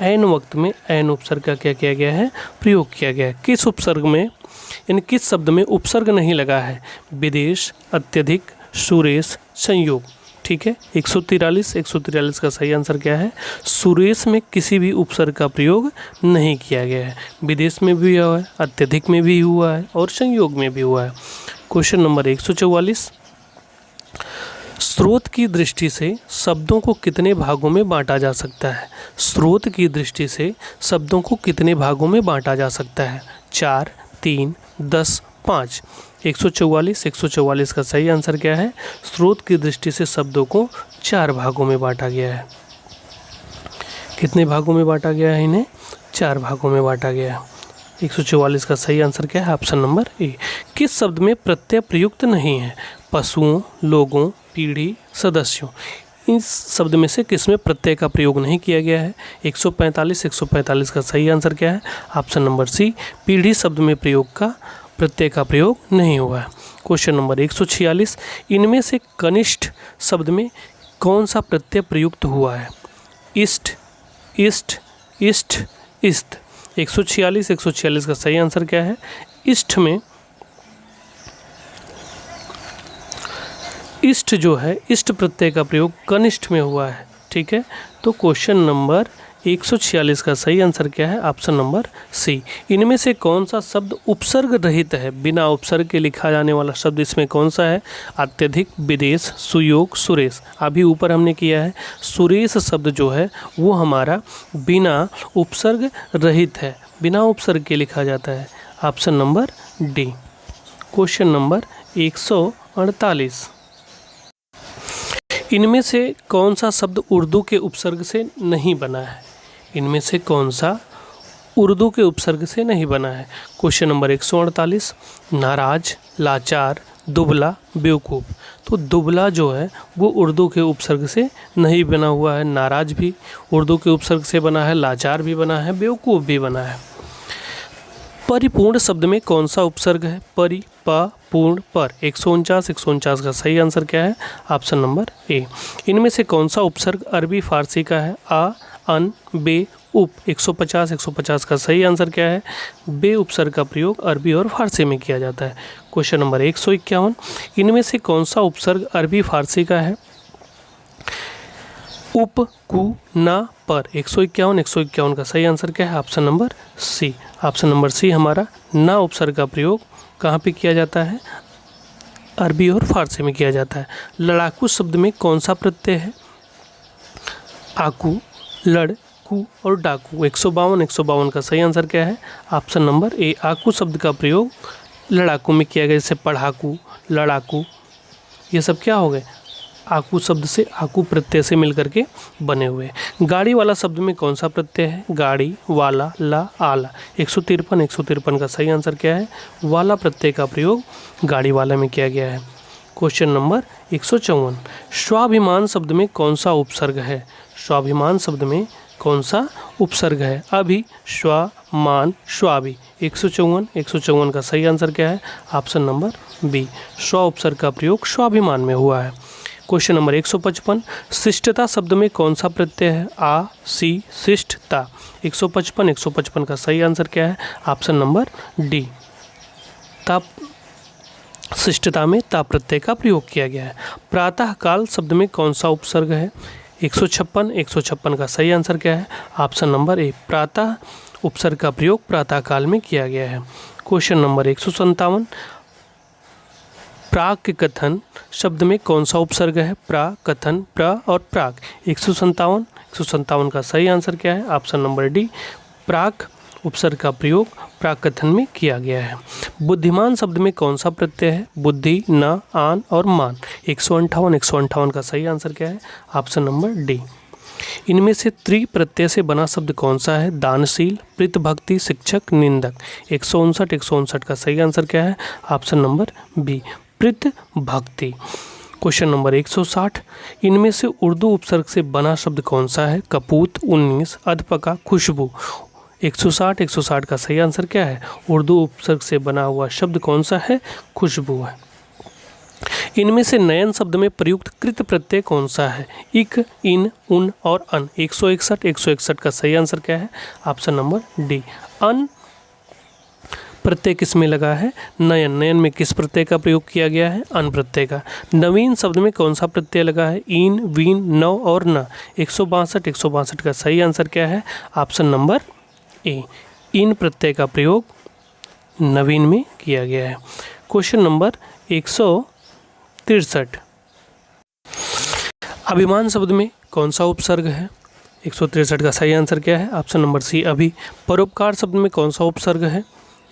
एन वक्त में एन उपसर्ग का क्या किया गया है? प्रयोग किया गया है। किस उपसर्ग में, यानी किस शब्द में उपसर्ग नहीं लगा है? विदेश, अत्यधिक, सुरेश, संयोग। ठीक है। 143 का सही आंसर क्या है? सुरेश में किसी भी उपसर्ग का प्रयोग नहीं किया गया है। विदेश में भी हुआ है, अत्यधिक में भी हुआ है और संयोग में भी हुआ है। क्वेश्चन नंबर 144, स्रोत की दृष्टि से शब्दों को कितने भागों में बांटा जा सकता है? स्रोत की दृष्टि से शब्दों को कितने भागों में बांटा जा सकता है? 4, 3, 10, 5। 144 का सही आंसर क्या है? स्रोत की दृष्टि से शब्दों को 4 भागों में बांटा गया है। कितने भागों में बांटा गया है? इन्हें 4 भागों में बांटा गया है। 144 का सही आंसर क्या है? ऑप्शन नंबर ए। किस शब्द में प्रत्यय प्रयुक्त नहीं है? पशुओं, लोगों, पीढ़ी, सदस्यों। इस शब्द में से किस में प्रत्यय का प्रयोग नहीं किया गया है? 145 का सही आंसर क्या है? ऑप्शन नंबर सी, पीढ़ी शब्द में प्रत्यय का प्रयोग नहीं हुआ है। क्वेश्चन नंबर 146, इनमें से कनिष्ठ शब्द में कौन सा प्रत्यय प्रयुक्त हुआ है? इष्ट, इष्ट, इष्ट, इस्त। 146 का सही आंसर क्या है? इष्ट में इष्ट जो है, इष्ट प्रत्यय का प्रयोग कनिष्ठ में हुआ है। ठीक है। तो क्वेश्चन नंबर 146 का सही आंसर क्या है? Option number C. इनमें से कौन सा शब्द उपसर्ग रहित है? बिना उपसर्ग के लिखा जाने वाला शब्द इसमें कौन सा है? अत्यधिक, विदेश, सुयोग, सुरेश। अभी ऊपर हमने किया है, सुरेश शब्द जो है वो हमारा बिना उपसर्ग रहित है, बिना उपसर्ग के लिखा जाता है। Option number D. Question number 148, इनमें से कौन सा शब्द उर्दू के उपसर्ग से नहीं बना है? इनमें से कौन सा उर्दू के उपसर्ग से नहीं बना है? क्वेश्चन नंबर 148, नाराज, लाचार, दुबला, बेवकूफ़। तो दुबला जो है वो उर्दू के उपसर्ग से नहीं बना हुआ है। नाराज भी उर्दू के उपसर्ग से बना है, लाचार भी बना है, बेवकूफ़ भी बना है। परिपूर्ण शब्द में कौन सा उपसर्ग है? परि, प, पूर्ण, पर। 149 का सही आंसर क्या है? ऑप्शन नंबर ए। इनमें से कौन सा उपसर्ग अरबी फारसी का है? आ, अन, बे, उप। 150 का सही आंसर क्या है? बे उपसर्ग का प्रयोग अरबी और फारसी में किया जाता है। क्वेश्चन नंबर 151, इनमें से कौन सा उपसर्ग अरबी फारसी का है? उप, कु, ना, पर। 151 का सही आंसर क्या है? Option number C. Option number C हमारा ना उपसर्ग का प्रयोग कहाँ पे किया जाता है? अरबी और फारसी में किया जाता है। लड़ाकू शब्द में कौन सा प्रत्यय है? आकू, लड़, कू और डाकू। 152 का सही आंसर क्या है? ऑप्शन नंबर ए। आकू शब्द का प्रयोग लड़ाकू में किया गया, जैसे पढ़ाकू, लड़ाकू, ये सब क्या हो गए? आकू शब्द से, आकू प्रत्यय से मिलकर के बने हुए। गाड़ी वाला शब्द में कौन सा प्रत्यय है? गाड़ी, वाला, ला, आला। 153 का सही आंसर क्या है? वाला प्रत्यय का प्रयोग गाड़ी वाला में किया गया है। क्वेश्चन नंबर 154, स्वाभिमान शब्द में कौन सा उपसर्ग है? स्वाभिमान शब्द में कौन सा उपसर्ग है? अभि, स्वा, मान, स्वाभि। 154 का सही आंसर क्या है? ऑप्शन नंबर बी, स्व उपसर्ग का प्रयोग स्वाभिमान में हुआ है। क्वेश्चन नंबर 155, शिष्टता शब्द में कौन सा प्रत्यय है? आ, सी, शिष्टता। 155 का सही आंसर क्या है? ऑप्शन नंबर डी, ता। शिष्टता में ता प्रत्यय का प्रयोग किया गया है। प्रातः काल शब्द में कौन सा उपसर्ग है? 156 का सही आंसर क्या है? ऑप्शन नंबर ए, प्रातः उपसर्ग का प्रयोग प्रातः काल में किया गया है। क्वेश्चन नंबर 157, प्राक कथन शब्द में कौन सा उपसर्ग है? प्रा, कथन, प्र और प्राक। 157 का सही आंसर क्या है? ऑप्शन नंबर डी, प्राक उपसर्ग का प्रयोग प्राक कथन में किया गया है। बुद्धिमान शब्द में कौन सा प्रत्यय है? बुद्धि, न, आन और मान। 158 का सही आंसर क्या है? Option number D. इनमें से त्रि प्रत्यय से बना शब्द कौन सा है? दानशील, प्रीतभक्ति, शिक्षक, निंदक। 159 का सही आंसर क्या है? ऑप्शन नंबर बी, प्रीतभक्ति। क्वेश्चन नंबर 160, इनमें से उर्दू उपसर्ग से बना शब्द कौन सा है? कपूत, 19, अधपका, खुशबू। 160 का सही आंसर क्या है? उर्दू उपसर्ग से बना हुआ शब्द कौन सा है? खुशबू है। इनमें से नयन शब्द में प्रयुक्त कृत प्रत्यय कौन सा है? इक, इन, उन और अन। 161 का सही आंसर क्या है? ऑप्शन नंबर डी, अन प्रत्यय किस में लगा है? नयन में किस प्रत्यय का प्रयोग किया गया है? अन प्रत्यय का। नवीन शब्द में कौन सा प्रत्यय लगा है? इन, वीन, नव और न। 162 का सही आंसर क्या है? ऑप्शन नंबर ए, इन प्रत्यय का प्रयोग नवीन में किया गया है। क्वेश्चन नंबर 163, अभिमान शब्द में कौन सा उपसर्ग है? 163 का सही आंसर क्या है? ऑप्शन नंबर सी, अभी। परोपकार शब्द में कौन सा उपसर्ग है?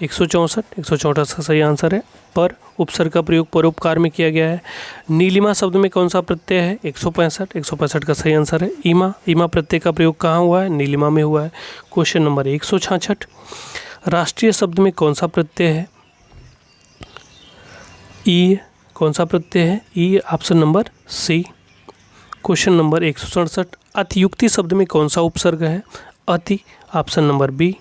164 का सही आंसर है, पर उपसर्ग का प्रयोग परोपकार में किया गया है। नीलिमा शब्द में कौन सा प्रत्यय है? 165 का सही आंसर है, ईमा प्रत्यय का प्रयोग कहाँ हुआ है? नीलिमा में हुआ है। क्वेश्चन नंबर 166, राष्ट्रीय शब्द में कौन सा प्रत्यय है? ई, कौन सा प्रत्यय है? ई, option number C. Question number 167, अतियुक्ति शब्द में कौन सा उपसर्ग है? अति, ऑप्शन नंबर बी।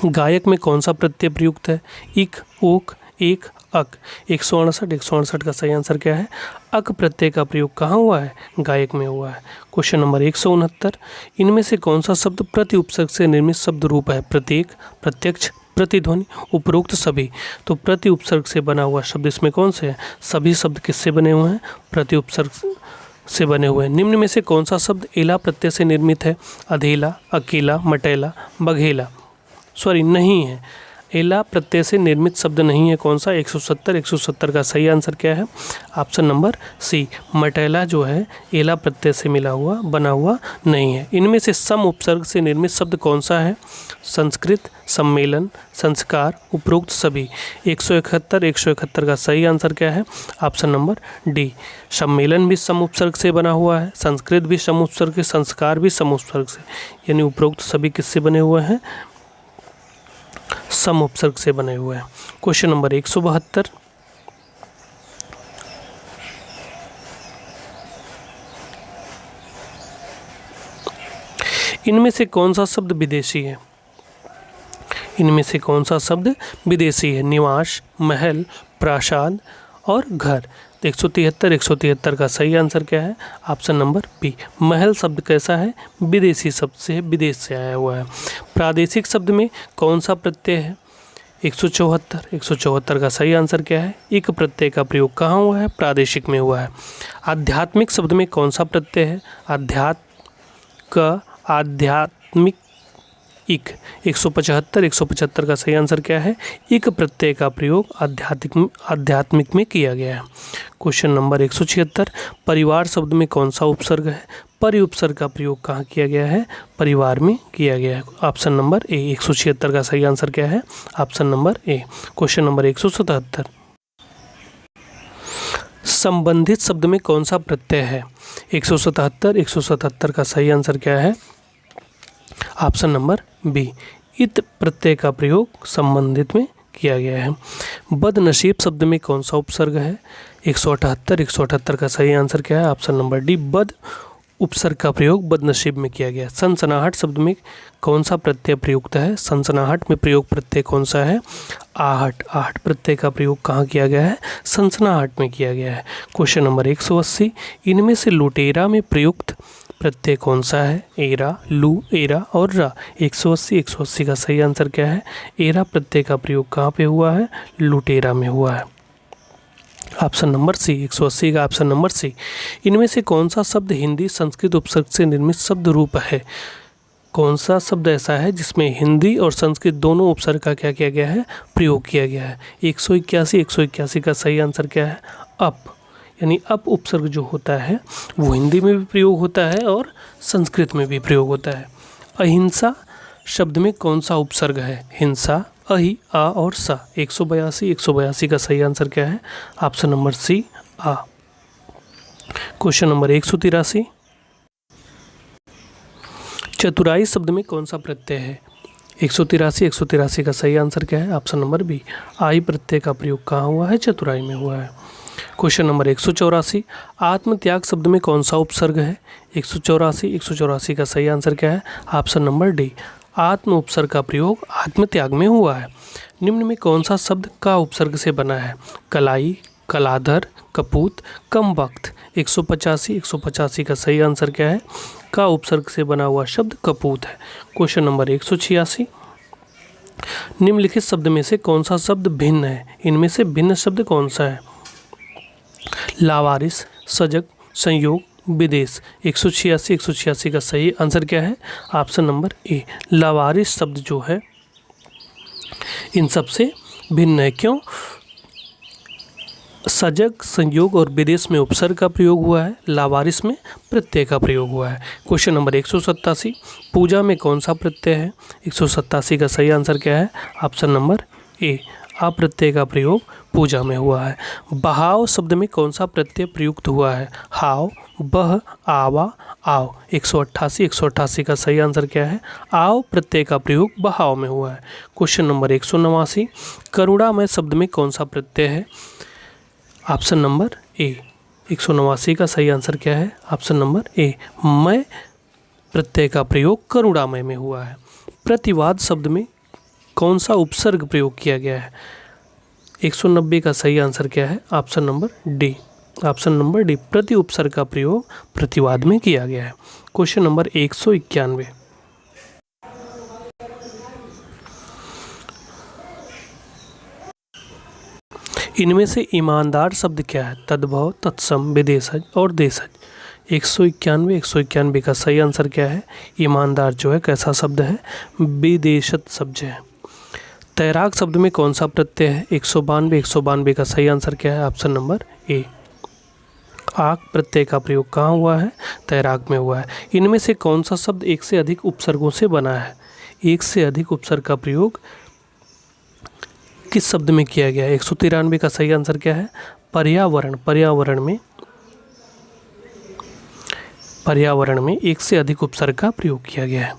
गायक में कौन सा प्रत्यय प्रयुक्त है? इक, ओक, एक, अक। 168 का सही आंसर क्या है? अक प्रत्यय का प्रयोग कहाँ हुआ है? गायक में हुआ है। क्वेश्चन नंबर 169, इनमें से कौन सा शब्द प्रति उपसर्ग से निर्मित शब्द रूप है? प्रत्येक, प्रत्यक्ष, प्रतिध्वनि, उपरोक्त, सभी। तो प्रति उपसर्ग से बना हुआ शब्द इसमें कौन से है? सभी शब्द किससे बने हुए हैं? प्रति उपसर्ग से बने हुए हैं। निम्न में से कौन सा शब्द एला प्रत्यय से निर्मित है? अधेला, अकेला, मटेला, बघेला। नहीं है, एला प्रत्यय से निर्मित शब्द नहीं है। कौन सा? 170 का सही आंसर क्या है? ऑप्शन नंबर सी, मटेला जो है एला प्रत्यय से बना हुआ नहीं है। इनमें से सम उपसर्ग से निर्मित शब्द कौन सा है? संस्कृत, सम्मेलन, संस्कार, उपरोक्त, सभी। 171 का सही आंसर क्या है? ऑप्शन नंबर डी, सम्मेलन भी सम उपसर्ग से बना हुआ है, संस्कृत भी सम उपसर्ग से, संस्कार भी सम उपसर्ग से, यानी उपरोक्त सभी किससे बने हुए हैं? सम उपसर्ग से बने हुए हैं। क्वेश्चन नंबर 172, इनमें से कौन सा शब्द विदेशी है? इनमें से कौन सा शब्द विदेशी है? निवास, महल, प्रासाद और घर। 173 का सही आंसर क्या है? ऑप्शन नंबर बी, महल शब्द कैसा है? विदेशी शब्द से, विदेश से आया हुआ है। प्रादेशिक शब्द में कौन सा प्रत्यय है? 174 का सही आंसर क्या है? इक प्रत्यय का प्रयोग कहाँ हुआ है? प्रादेशिक में हुआ है। आध्यात्मिक शब्द में कौन सा प्रत्यय है? आध्यात्मिक, इक। 175 का सही आंसर क्या है? इक प्रत्यय का प्रयोग आध्यात्मिक में किया गया है। क्वेश्चन नंबर 176, परिवार शब्द में कौन सा उपसर्ग है? परि उपसर्ग का प्रयोग कहाँ किया गया है? परिवार में किया गया है। ऑप्शन नंबर ए, 176 का सही आंसर क्या है? ऑप्शन नंबर ए। क्वेश्चन नंबर 177, संबंधित शब्द में कौन सा प्रत्यय है? 177 का सही आंसर क्या है? ऑप्शन नंबर बी, इत प्रत्यय का प्रयोग संबंधित में किया गया है। बदनसीब शब्द में कौन सा उपसर्ग है? 178। 178 का सही आंसर क्या है? ऑप्शन नंबर डी, बद उपसर्ग का प्रयोग बदनसीब में किया गया। सनसनाहट शब्द में कौन सा प्रत्यय प्रयुक्त है? सनसनाहट में प्रयोग प्रत्यय कौन सा है? आहट। आहट प्रत्यय का प्रयोग कहाँ किया गया है? सनसनाहट में किया गया है। क्वेश्चन नंबर 180, इनमें से लुटेरा में प्रयुक्त प्रत्यय कौन सा है? एरा, लू, एरा और रा। 180 का सही आंसर क्या है? एरा प्रत्यय का प्रयोग कहाँ पे हुआ है? लुटेरा में हुआ है। ऑप्शन नंबर सी, 180 का ऑप्शन नंबर सी। इनमें से कौन सा शब्द हिंदी संस्कृत उपसर्ग से निर्मित शब्द रूप है? कौन सा शब्द ऐसा है जिसमें हिंदी और संस्कृत दोनों उपसर्ग का क्या किया गया है? प्रयोग किया गया है। 181 का सही आंसर क्या है? अप। यानी अप उपसर्ग जो होता है वो हिंदी में भी प्रयोग होता है और संस्कृत में भी प्रयोग होता है। अहिंसा शब्द में कौन सा उपसर्ग है? हिंसा, अहि, आ और सा। 182 का सही आंसर क्या है? ऑप्शन नंबर सी, आ। क्वेश्चन नंबर 183, चतुराई शब्द में कौन सा प्रत्यय है? 183 का सही आंसर क्या है? ऑप्शन नंबर बी, आई प्रत्यय का प्रयोग कहाँ हुआ है? चतुराई में हुआ है। क्वेश्चन नंबर 184, आत्मत्याग शब्द में कौन सा उपसर्ग है? 184 का सही आंसर क्या है? ऑप्शन नंबर डी, आत्म उपसर्ग का प्रयोग आत्मत्याग में हुआ है। निम्न में कौन सा शब्द का उपसर्ग से बना है? कलाई, कलाधर, कपूत, कम वक्त। 185 का सही आंसर क्या है? का उपसर्ग से बना हुआ शब्द कपूत है। क्वेश्चन नंबर 186, निम्नलिखित शब्द में से कौन सा शब्द भिन्न है? इनमें से भिन्न शब्द कौन सा है? लावारिस, सजग, संयोग, विदेश। 186 का सही आंसर क्या है? ऑप्शन नंबर ए, लावारिस शब्द जो है इन सबसे भिन्न है। क्यों? सजग, संयोग और विदेश में उपसर्ग का प्रयोग हुआ है, लावारिस में प्रत्यय का प्रयोग हुआ है। क्वेश्चन नंबर 187, पूजा में कौन सा प्रत्यय है? 187 का सही आंसर क्या है? ऑप्शन नंबर ए, आ प्रत्यय का प्रयोग पूजा में हुआ है। बहाव शब्द में कौन सा प्रत्यय प्रयुक्त हुआ है? हाव, बह, आवा, आओ। 188 का सही आंसर क्या है? आओ प्रत्यय का प्रयोग बहाव में हुआ है। क्वेश्चन नंबर 189, करुणामय शब्द में कौन सा प्रत्यय है? ऑप्शन नंबर ए, 189 का सही आंसर क्या है? ऑप्शन नंबर ए, मय प्रत्यय का प्रयोग करुणामय में हुआ है। प्रतिवाद शब्द में कौन सा उपसर्ग प्रयोग किया गया है? 190 का सही आंसर क्या है? Option number D, option number D, प्रति उपसर्ग का प्रयोग प्रतिवाद में किया गया है। क्वेश्चन नंबर 191, इनमें से ईमानदार शब्द क्या है? तद्भव, तत्सम, विदेशज और देशज। 191 का सही आंसर क्या है? ईमानदार जो है कैसा शब्द है? विदेशज शब्द है। तैराक शब्द में कौन सा प्रत्यय है? 192 का सही आंसर क्या है? ऑप्शन नंबर ए, आक प्रत्यय का प्रयोग कहाँ हुआ है? तैराक में हुआ है। इनमें से कौन सा शब्द एक से अधिक उपसर्गों से बना है? एक से अधिक उपसर्ग का प्रयोग किस शब्द में किया गया है? 193 का सही आंसर क्या है? पर्यावरण। पर्यावरण में एक से अधिक उपसर्ग का प्रयोग किया गया है।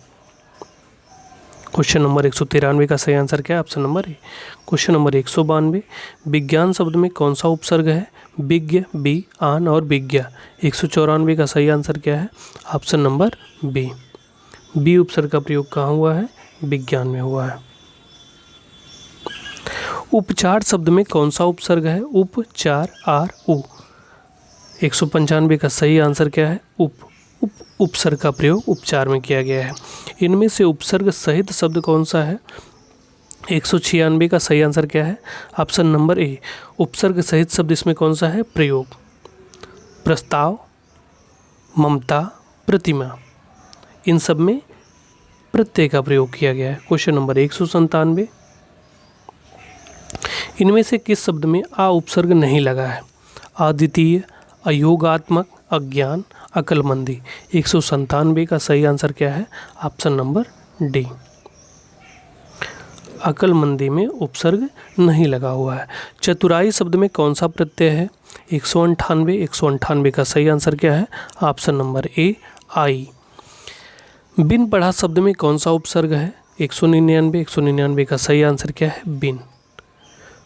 क्वेश्चन नंबर 193 का सही आंसर क्या है? ऑप्शन नंबर ए। क्वेश्चन नंबर 192, विज्ञान शब्द में कौन सा उपसर्ग है? विज्ञ, बी, आन और विज्ञा। 194 का सही आंसर क्या है? ऑप्शन नंबर बी, बी उपसर्ग का प्रयोग कहाँ हुआ है? विज्ञान में हुआ है। उपचार शब्द में कौन सा उपसर्ग है? उपचार, आर, उ। 195 का सही आंसर क्या है? उपसर्ग का प्रयोग उपचार में किया गया है। इनमें से उपसर्ग सहित शब्द कौन सा है? 196 का सही आंसर क्या है? ऑप्शन नंबर ए, उपसर्ग सहित शब्द इसमें कौन सा है? प्रयोग। प्रस्ताव, ममता, प्रतिमा, इन सब में प्रत्यय का प्रयोग किया गया है। क्वेश्चन नंबर 197, इनमें से किस शब्द में आ उपसर्ग नहीं लगा है? अद्वितीय, अयोगात्मक, अज्ञान, अकलमंदी। 197 का सही आंसर क्या है? ऑप्शन नंबर डी, अकलमंदी में उपसर्ग नहीं लगा हुआ है। चतुराई शब्द में कौन सा प्रत्यय है? 198 का सही आंसर क्या है? ऑप्शन नंबर ए, आई। बिन पढ़ा शब्द में कौन सा उपसर्ग है? 199 का सही आंसर क्या है? बिन।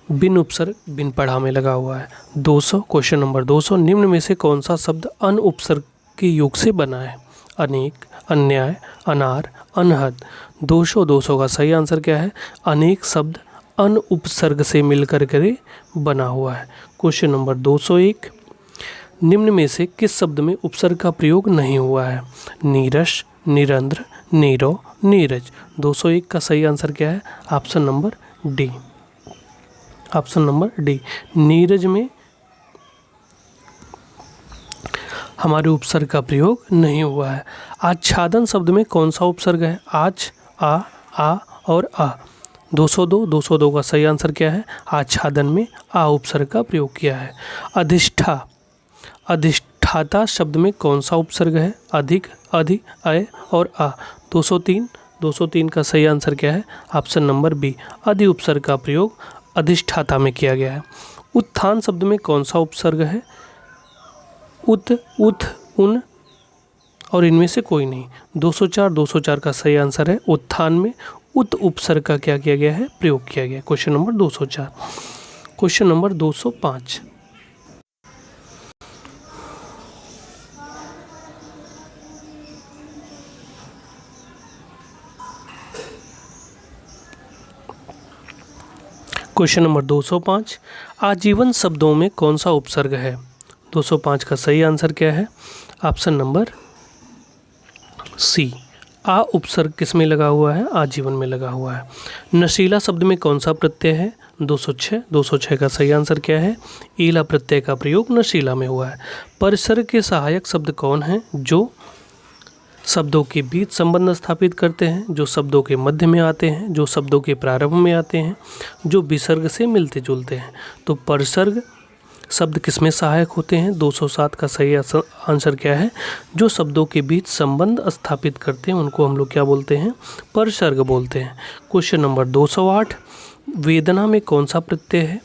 बिन उपसर्ग बिन पढ़ा में लगा हुआ है। 200 क्वेश्चन नंबर 200 निम्न में से कौन सा शब्द अन उपसर्ग के योग से बना है? अनेक, अन्याय, अनार, अनहद। 200 का सही आंसर क्या है? अनेक शब्द अन उपसर्ग से मिलकर के बना हुआ है। क्वेश्चन नंबर 201 निम्न में से किस शब्द में उपसर्ग का प्रयोग नहीं हुआ है? नीरस, निरंध्र, नीरव, नीरज। 201 का सही आंसर क्या है? Option number D. Option number D, Neeraj में हमारे उपसर्ग का प्रयोग नहीं हुआ है। आच्छादन शब्द में कौन सा उपसर्ग है? आच, आ और आ। 202 का सही आंसर क्या है? आच्छादन में आ उपसर्ग का प्रयोग किया है। अधिष्ठाता शब्द में कौन सा उपसर्ग है? अधिक, अधि, अय और आ। 203 का सही आंसर क्या है? ऑप्शन नंबर बी, अधि उपसर्ग का प्रयोग अधिष्ठाता में किया गया है। उत्थान शब्द में कौन सा उपसर्ग है? उत, उथ, उन और इनमें से कोई नहीं। 204 का सही आंसर है उत्थान में उत उपसर्ग का क्या किया गया है? प्रयोग किया गया। Question number 204। Question number 205 question number 205 आजीवन शब्दों में कौन सा उपसर्ग है? 205 का सही आंसर क्या है? ऑप्शन नंबर सी, आ उपसर्ग किस में लगा हुआ है? आजीवन में लगा हुआ है। नशीला शब्द में कौन सा प्रत्यय है? 206 का सही आंसर क्या है? ईला प्रत्यय का प्रयोग नशीला में हुआ है। परिसर्ग के सहायक शब्द कौन हैं? जो शब्दों के बीच संबंध स्थापित करते हैं, जो शब्दों के मध्य में आते हैं, जो शब्दों के प्रारंभ में आते हैं, जो विसर्ग से मिलते जुलते हैं। तो परिसर्ग शब्द किसमें सहायक होते हैं? 207 का सही आंसर क्या है? जो शब्दों के बीच संबंध स्थापित करते हैं उनको हम लोग क्या बोलते हैं? परिसर्ग बोलते हैं। क्वेश्चन नंबर 208 वेदना में कौन सा प्रत्यय है?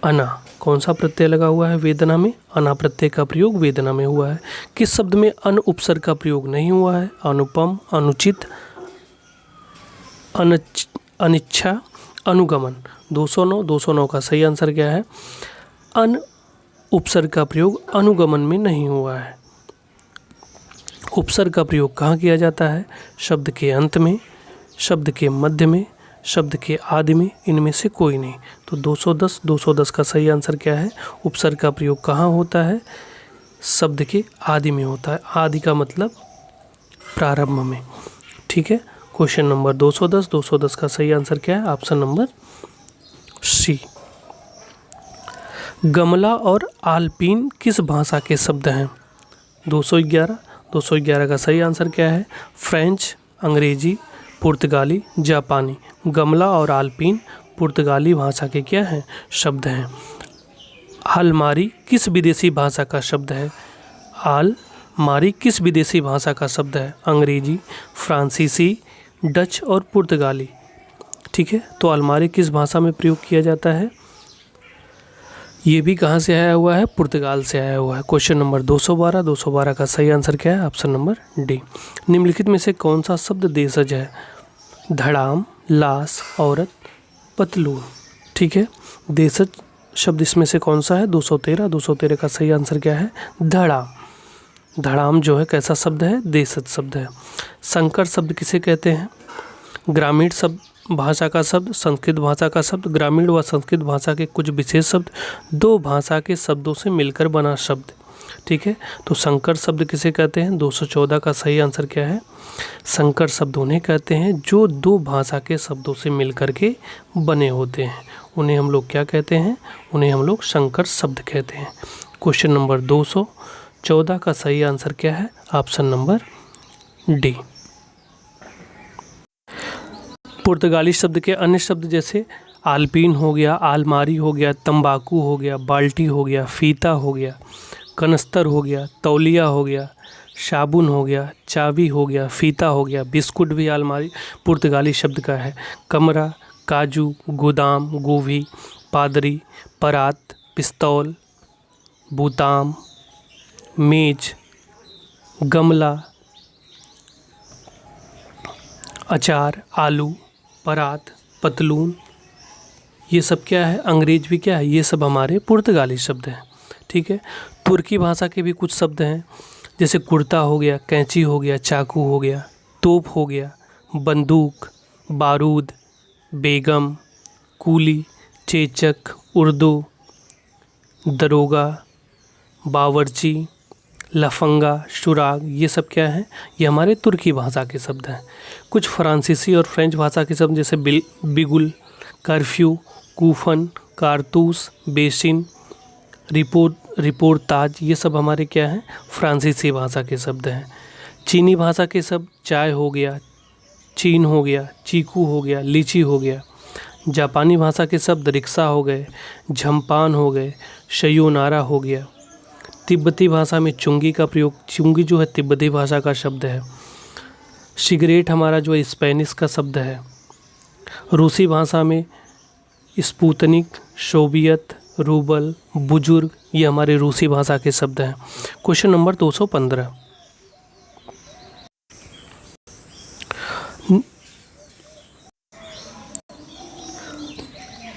अना। कौन सा प्रत्यय लगा हुआ है वेदना में? अना प्रत्यय का प्रयोग वेदना में हुआ है। किस शब्द में अन उपसर्ग का प्रयोग नहीं हुआ है? अनुपम, अनुचित, अनिच्छा, अनुगमन। 209 का सही आंसर क्या है? अन उपसर्ग का प्रयोग अनुगमन में नहीं हुआ है। उपसर्ग का प्रयोग कहाँ किया जाता है? शब्द के अंत में, शब्द के मध्य में, शब्द के आदि में, इनमें से कोई नहीं। तो 210 का सही आंसर क्या है? उपसर्ग का प्रयोग कहाँ होता है? शब्द के आदि में होता है। आदि का मतलब प्रारंभ में। ठीक है। क्वेश्चन नंबर 210 का सही आंसर क्या है? Option number C. गमला और आल्पीन किस भाषा के शब्द हैं? 211 का सही आंसर क्या है? फ्रेंच, अंग्रेजी, पुर्तगाली, जापानी। गमला और आल्पीन पुर्तगाली भाषा के क्या हैं? शब्द हैं। अलमारी किस विदेशी भाषा का शब्द है? अलमारी किस विदेशी भाषा का शब्द है? अंग्रेजी, फ्रांसीसी, डच और पुर्तगाली। ठीक है। तो अलमारी किस भाषा में प्रयोग किया जाता है? ये भी कहाँ से आया हुआ है? पुर्तगाल से आया हुआ है। क्वेश्चन नंबर 212 का सही आंसर क्या है? Option number D. निम्नलिखित में से कौन सा शब्द देशज है? धड़ाम, लाश, औरत, पतलून। ठीक है। देशज शब्द इसमें से कौन सा है? 213 का सही आंसर क्या है? धड़ाम। धड़ाम जो है कैसा शब्द है? देशज शब्द है। संकर शब्द किसे कहते हैं? ग्रामीण शब्द भाषा का शब्द, संस्कृत भाषा का शब्द, ग्रामीण व संस्कृत भाषा के कुछ विशेष शब्द, दो भाषा के शब्दों से मिलकर बना शब्द। ठीक है। तो संकर शब्द किसे कहते हैं? 214 का सही आंसर क्या है? संकर शब्द उन्हें कहते हैं जो दो भाषा के शब्दों से मिलकर के बने होते हैं। उन्हें हम लोग क्या कहते हैं? उन्हें हम लोग संकर शब्द कहते हैं। क्वेश्चन नंबर 214 का सही आंसर क्या है? Option number D. पुर्तगाली शब्द के अन्य शब्द जैसे आल्पीन हो गया, आलमारी हो गया, तंबाकू हो गया, बाल्टी हो गया, फीता हो गया, कनस्तर हो गया, तौलिया हो गया, साबुन हो गया, चाबी हो गया, फीता हो गया, बिस्कुट भी आलमारी पुर्तगाली शब्द का है। कमरा, काजू, गोदाम, गोभी, पादरी, परात, पिस्तौल, बूताम, मेज, गमला, अचार, आलू, परात, पतलून, ये सब क्या है, अंग्रेज भी क्या है, ये सब हमारे पुर्तगाली शब्द हैं। ठीक है, तुर्की भाषा के भी कुछ शब्द हैं, जैसे कुर्ता हो गया, कैंची हो गया, चाकू हो गया, तोप हो गया, बंदूक, बारूद, बेगम, कूली, चेचक, उर्दू, दरोगा, बावर्ची, लफंगा, सुराग, ये सब क्या है, ये हमारे तुर्की भाषा के शब्द हैं। कुछ फ्रांसीसी और फ्रेंच भाषा के शब्द जैसे बिगुल, कर्फ्यू, कूफन, कारतूस, बेसिन, रिपोर्ताज, ये सब हमारे क्या हैं, फ्रांसीसी भाषा के शब्द हैं। चीनी भाषा के शब्द चाय हो गया, चीन हो गया, चीकू हो गया, लीची हो गया। जापानी भाषा के शब्द रिक्शा हो गए, झम्पान हो गए, शयोनारा हो गया। तिब्बती भाषा में चुंगी का प्रयोग, चुंगी जो है तिब्बती भाषा का शब्द है। सिगरेट हमारा जो है स्पेनिश का शब्द है। रूसी भाषा में स्पुतनिक, सोवियत, रूबल, बुजुर्ग, ये हमारे रूसी भाषा के शब्द हैं। क्वेश्चन नंबर 215,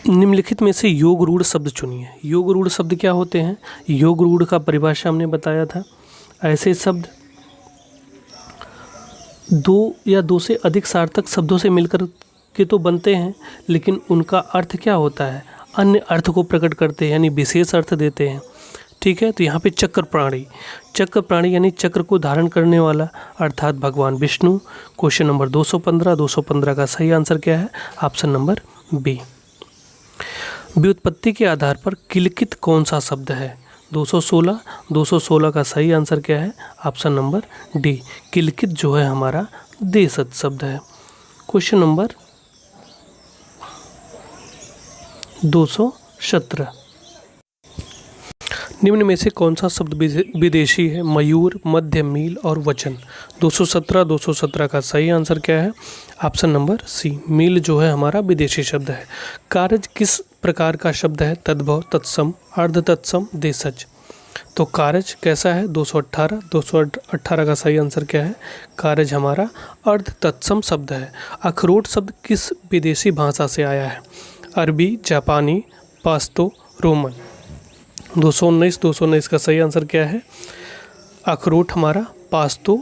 निम्नलिखित में से योग रूढ़ शब्द चुनिए। योग रूढ़ शब्द क्या होते हैं? योग रूढ़ का परिभाषा हमने बताया था। ऐसे शब्द दो या दो से अधिक सार्थक शब्दों से मिलकर के तो बनते हैं, लेकिन उनका अर्थ क्या होता है, अन्य अर्थ को प्रकट करते हैं, यानी विशेष अर्थ देते हैं। ठीक है, तो यहाँ पे चक्र प्राणी यानी चक्र को धारण करने वाला, अर्थात भगवान विष्णु। क्वेश्चन नंबर 215 का सही आंसर क्या है? Option number B. व्युत्पत्ति के आधार पर किलकित कौन सा शब्द है? 216 का सही आंसर क्या है? Option number D. किलकित जो है हमारा देशज शब्द है। क्वेश्चन नंबर 217, निम्न में से कौन सा शब्द विदेशी है? मयूर, मध्य, मील और वचन। 217 का सही आंसर क्या है? ऑप्शन नंबर सी। मील जो है हमारा विदेशी शब्द है। कारज किस प्रकार का शब्द है? तद्भव, तत्सम, अर्ध तत्सम, देशज। तो कारज कैसा है? 218 का सही आंसर क्या है? कारज हमारा अर्ध तत्सम शब्द है। अखरोट शब्द किस विदेशी भाषा से आया है? अरबी, जापानी, पाश्तो, रोमन। 219 का सही आंसर क्या है? अखरोट हमारा पाश्तो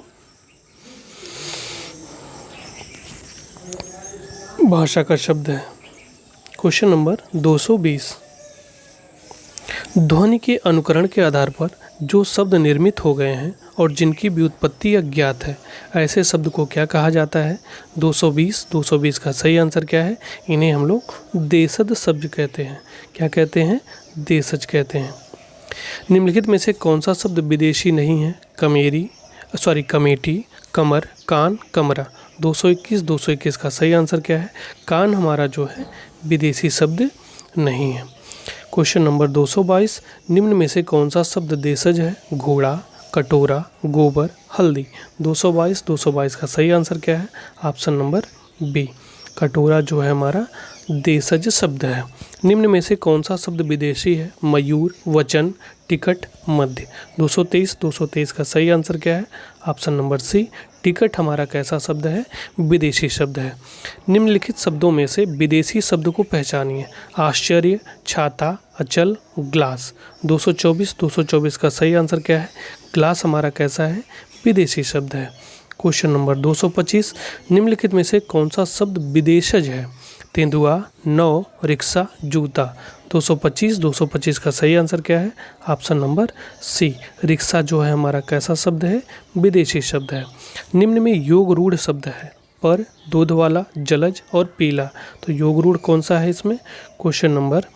भाषा का शब्द है। क्वेश्चन नंबर 220, ध्वनि के अनुकरण के आधार पर जो शब्द निर्मित हो गए हैं और जिनकी व्युत्पत्ति अज्ञात है, ऐसे शब्द को क्या कहा जाता है? 220 का सही आंसर क्या है? इन्हें हम लोग देशज शब्द कहते हैं। क्या कहते हैं? देशज कहते हैं। निम्नलिखित में से कौन सा शब्द विदेशी नहीं है? कमेटी, कमर, कान, कमरा। 221 का सही आंसर क्या है? कान हमारा जो है विदेशी शब्द नहीं है। क्वेश्चन नंबर 222, निम्न में से कौन सा शब्द देशज है? घोड़ा, कटोरा, गोबर, हल्दी। 222 का सही आंसर क्या है? Option number B. कटोरा जो है हमारा देशज शब्द है। निम्न में से कौन सा शब्द विदेशी है? मयूर, वचन, टिकट, मध्य। 223 का सही आंसर क्या है? ऑप्शन नंबर सी। टिकट हमारा कैसा शब्द है? विदेशी शब्द है। निम्नलिखित शब्दों में से विदेशी शब्द को पहचानिए। आश्चर्य, छाता, अचल, ग्लास। 224 का सही आंसर क्या है? ग्लास हमारा कैसा है? विदेशी शब्द है। क्वेश्चन नंबर 225, निम्नलिखित में से कौन सा शब्द विदेशज है? तेंदुआ, नौ, रिक्शा, जूता। 225 का सही आंसर क्या है? ऑप्शन नंबर सी। रिक्शा जो है हमारा कैसा शब्द है? विदेशी शब्द है। निम्न में योग रूढ़ शब्द है? पर, दूध वाला, जलज और पीला। तो योग रूढ़ कौन सा है इसमें? क्वेश्चन नंबर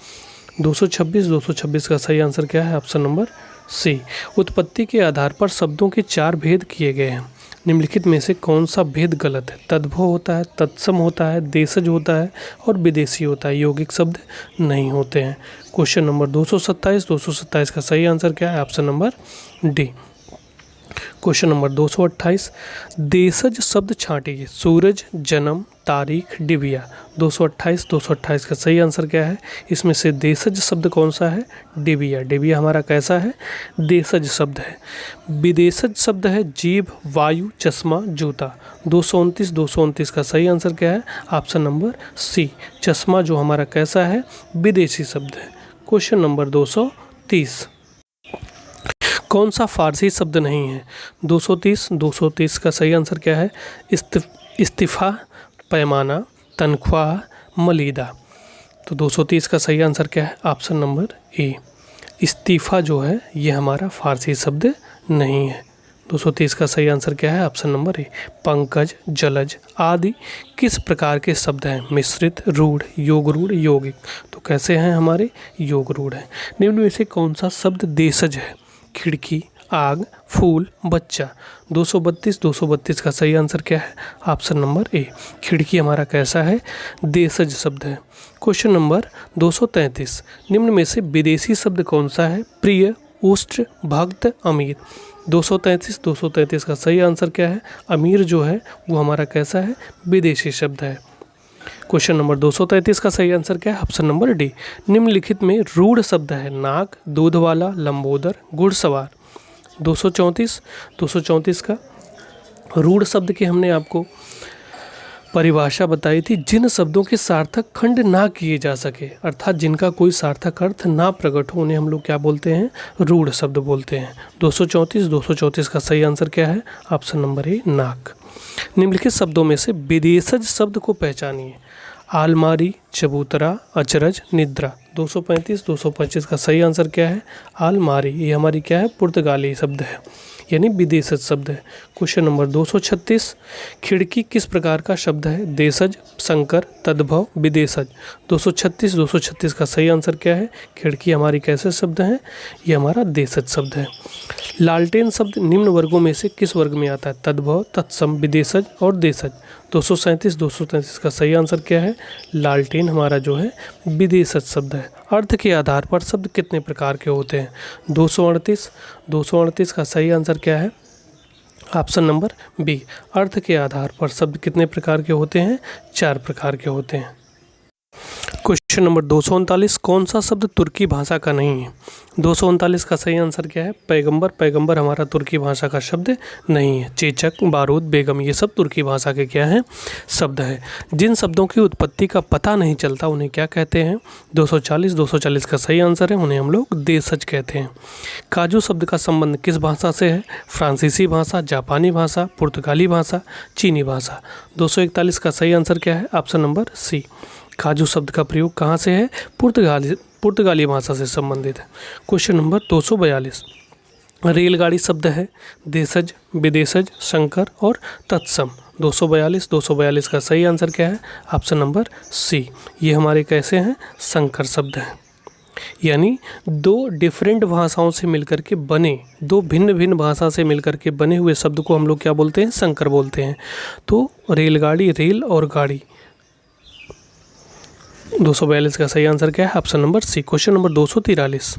226 का सही आंसर क्या है? Option number C. उत्पत्ति के आधार पर शब्दों के 4 भेद किए गए हैं। निम्नलिखित में से कौन सा भेद गलत है? तद्भव होता है, तत्सम होता है, देशज होता है और विदेशी होता है। यौगिक शब्द नहीं होते हैं। क्वेश्चन नंबर 227 का सही आंसर क्या है? Option number D. Question number 228, देशज शब्द छांटिए। सूरज, जन्म, तारीख, डिबिया। 228 का सही आंसर क्या है? इसमें से देशज शब्द कौन सा है? डिबिया। डिबिया हमारा कैसा है? देशज शब्द है। विदेशज शब्द है जीभ, वायु, चश्मा, जूता। 229 का सही आंसर क्या है? ऑप्शन नंबर सी, चश्मा जो हमारा कैसा है? विदेशी शब्द है। क्वेश्चन नंबर 230, कौन सा फारसी शब्द नहीं है? 230 का सही आंसर क्या है? इस्तीफ़ा, पैमाना, तनख्वाह, मलीदा। तो 230 का सही आंसर क्या है? ऑप्शन नंबर ए, इस्तीफ़ा जो है ये हमारा फारसी शब्द नहीं है। 230 का सही आंसर क्या है? Option number A. पंकज, जलज आदि किस प्रकार के शब्द हैं? मिश्रित, रूढ़, योग रूढ़, यौगिक। तो कैसे हैं हमारे? योग रूढ़ है। निम्न में से कौन सा शब्द देशज है? खिड़की, आग, फूल, बच्चा। 232 का सही आंसर क्या है? ऑप्शन नंबर ए, खिड़की हमारा कैसा है? देशज शब्द है। क्वेश्चन नंबर 233, निम्न में से विदेशी शब्द कौन सा है? प्रिय, उष्ट, भक्त, अमीर। 233 का सही आंसर क्या है? अमीर जो है वो हमारा कैसा है? विदेशी शब्द है। क्वेश्चन नंबर 233 का सही आंसर क्या है? Option number D. निम्नलिखित में रूढ़ शब्द है? नाक, दूध वाला, लंबोदर, घुड़सवार। 234 का रूढ़ शब्द की हमने आपको परिभाषा बताई थी, जिन शब्दों के सार्थक खंड ना किए जा सके, अर्थात जिनका कोई सार्थक अर्थ ना प्रकट हो, उन्हें हम लोग क्या बोलते हैं? रूढ़ शब्द बोलते हैं। 234 का सही आंसर क्या है? ऑप्शन नंबर ए, नाक। निम्नलिखित शब्दों में से विदेशज शब्द को पहचानिए। आलमारी, चबूतरा, अचरज, निद्रा। 225 का सही आंसर क्या है? आलमारी। ये हमारी क्या है? पुर्तगाली शब्द है, यानी विदेशज शब्द है। क्वेश्चन नंबर 236, खिड़की किस प्रकार का शब्द है? देशज, संकर, तद्भव, विदेशज। 236 का सही आंसर क्या है? खिड़की हमारी कैसे शब्द है? ये हमारा देशज शब्द है। लालटेन शब्द निम्न वर्गों में से किस वर्ग में आता है? तद्भव, तत्सम, विदेशज और देशज। 233 का सही आंसर क्या है? लालटेन हमारा जो है विदेशज शब्द है। अर्थ के आधार पर शब्द कितने प्रकार के होते हैं? 238 का सही आंसर क्या है? ऑप्शन नंबर बी, अर्थ के आधार पर शब्द कितने प्रकार के होते हैं? 4 प्रकार के होते हैं। क्वेश्चन नंबर 239, कौन सा शब्द तुर्की भाषा का नहीं है? 239 का सही आंसर क्या है? पैगंबर। पैगंबर हमारा तुर्की भाषा का शब्द नहीं है। चेचक, बारूद, बेगम ये सब तुर्की भाषा के क्या हैं? शब्द है। जिन शब्दों की उत्पत्ति का पता नहीं चलता उन्हें क्या कहते हैं? 240 का सही आंसर है, उन्हें हम लोग देशज कहते हैं। काजू शब्द का संबंध किस भाषा से है? फ्रांसीसी भाषा, जापानी भाषा, पुर्तगाली भाषा, चीनी भाषा। 241 का सही आंसर क्या है? ऑप्शन नंबर सी, काजू शब्द का प्रयोग कहाँ से है? पुर्तगाली भाषा से संबंधित है। क्वेश्चन नंबर 242, रेलगाड़ी शब्द है? देशज, विदेशज, संकर और तत्सम। 242 का सही आंसर क्या है? ऑप्शन नंबर सी, ये हमारे कैसे हैं? संकर शब्द हैं। यानी दो डिफरेंट भाषाओं से मिलकर के बने, दो भिन्न भिन्न भाषा से मिलकर के बने हुए शब्द को हम लोग क्या बोलते हैं? संकर बोलते हैं। तो रेलगाड़ी, रेल और गाड़ी। 242 का सही आंसर क्या है? Option number C. Question number 243,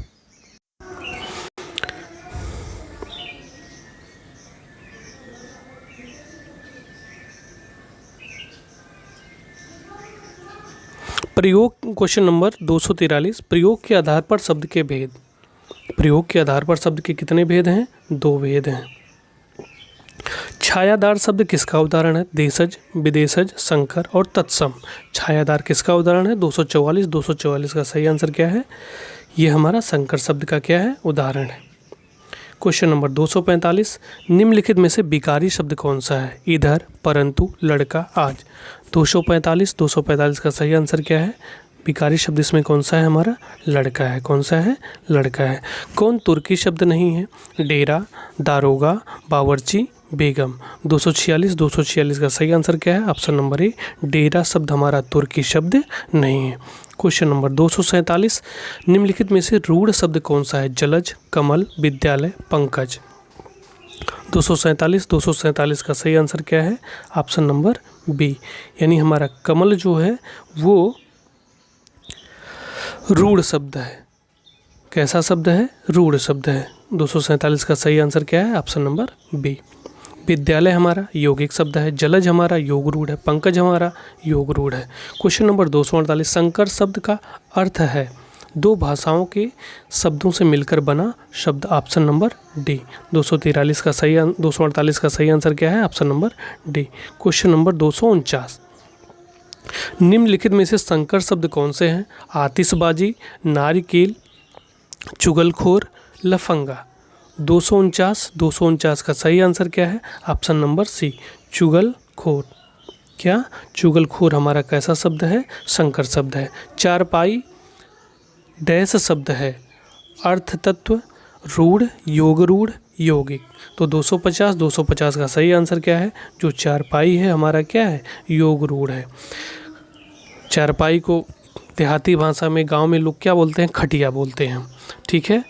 प्रयोग। क्वेश्चन नंबर 243, प्रयोग के आधार पर शब्द के भेद। प्रयोग के आधार पर शब्द के कितने भेद हैं? 2 भेद हैं। छायादार शब्द किसका उदाहरण है? देशज, विदेशज, संकर और तत्सम। छायादार किसका उदाहरण है? 244 का सही आंसर क्या है? ये हमारा संकर शब्द का क्या है? उदाहरण है। क्वेश्चन नंबर 245, निम्नलिखित में से विकारी शब्द कौन सा है? इधर, परंतु, लड़का, आज। 245 का सही आंसर क्या है? विकारी शब्द इसमें कौन सा है? हमारा लड़का है। कौन सा है? लड़का है। कौन तुर्की शब्द नहीं है? डेरा, दारोगा, बावर्ची, बेगम। 246 का सही आंसर क्या है? ऑप्शन नंबर ए, डेरा शब्द हमारा तुर्की शब्द नहीं है। क्वेश्चन नंबर 247, निम्नलिखित में से रूढ़ शब्द कौन सा है? जलज, कमल, विद्यालय, पंकज। 247 का सही आंसर क्या है? ऑप्शन नंबर बी, यानी हमारा कमल जो है वो रूढ़ शब्द है। कैसा शब्द है? रूढ़ शब्द है। 247 का सही आंसर क्या है? Option number B. विद्यालय हमारा यौगिक शब्द है, जलज हमारा योग रूढ़ है, पंकज हमारा योग रूढ़ है। क्वेश्चन नंबर 248, संकर शब्द का अर्थ है दो भाषाओं के शब्दों से मिलकर बना शब्द। Option number D. 248 का सही 248 का सही आंसर क्या है? Option number D. Question number 249, निम्नलिखित में से संकर शब्द कौन से हैं? आतिशबाजी, नारिकेल, चुगलखोर, लफंगा। 249 का सही आंसर क्या है? ऑप्शन नंबर सी, चुगलखोर। क्या चुगलखोर हमारा कैसा शब्द है? संकर शब्द है। चारपाई डैश शब्द है, अर्थ तत्व, रूढ़, योग रूढ़, यौगिक। तो 250 का सही आंसर क्या है? जो चारपाई है हमारा क्या है? योग रूढ़ है। चारपाई को देहाती भाषा में, गांव में लोग क्या बोलते हैं? खटिया बोलते हैं। ठीक है,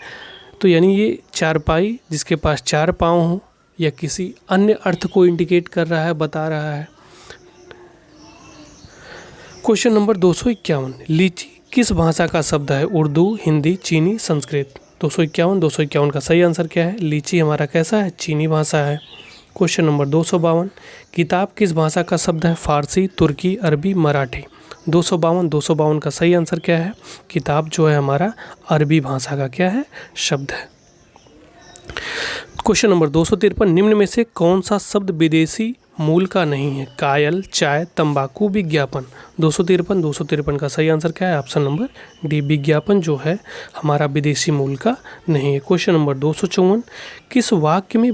तो यानी ये चारपाई जिसके पास चार पाँव हो या किसी अन्य अर्थ को इंडिकेट कर रहा है, बता रहा है। क्वेश्चन नंबर 251, लीची किस भाषा का शब्द है? उर्दू, हिंदी, चीनी, संस्कृत। 251 का सही आंसर क्या है? लीची हमारा कैसा है? चीनी भाषा है। क्वेश्चन नंबर 252, किताब किस भाषा का शब्द है? फारसी, तुर्की, अरबी, मराठी। 252 का सही आंसर क्या है? किताब जो है हमारा अरबी भाषा का क्या है? शब्द है। क्वेश्चन नंबर 253, निम्न में से कौन सा शब्द विदेशी मूल का नहीं है? कायल, चाय, तंबाकू, विज्ञापन। 253 का सही आंसर क्या है? ऑप्शन नंबर डी, विज्ञापन जो है हमारा विदेशी मूल का नहीं है। क्वेश्चन नंबर 254, किस वाक्य में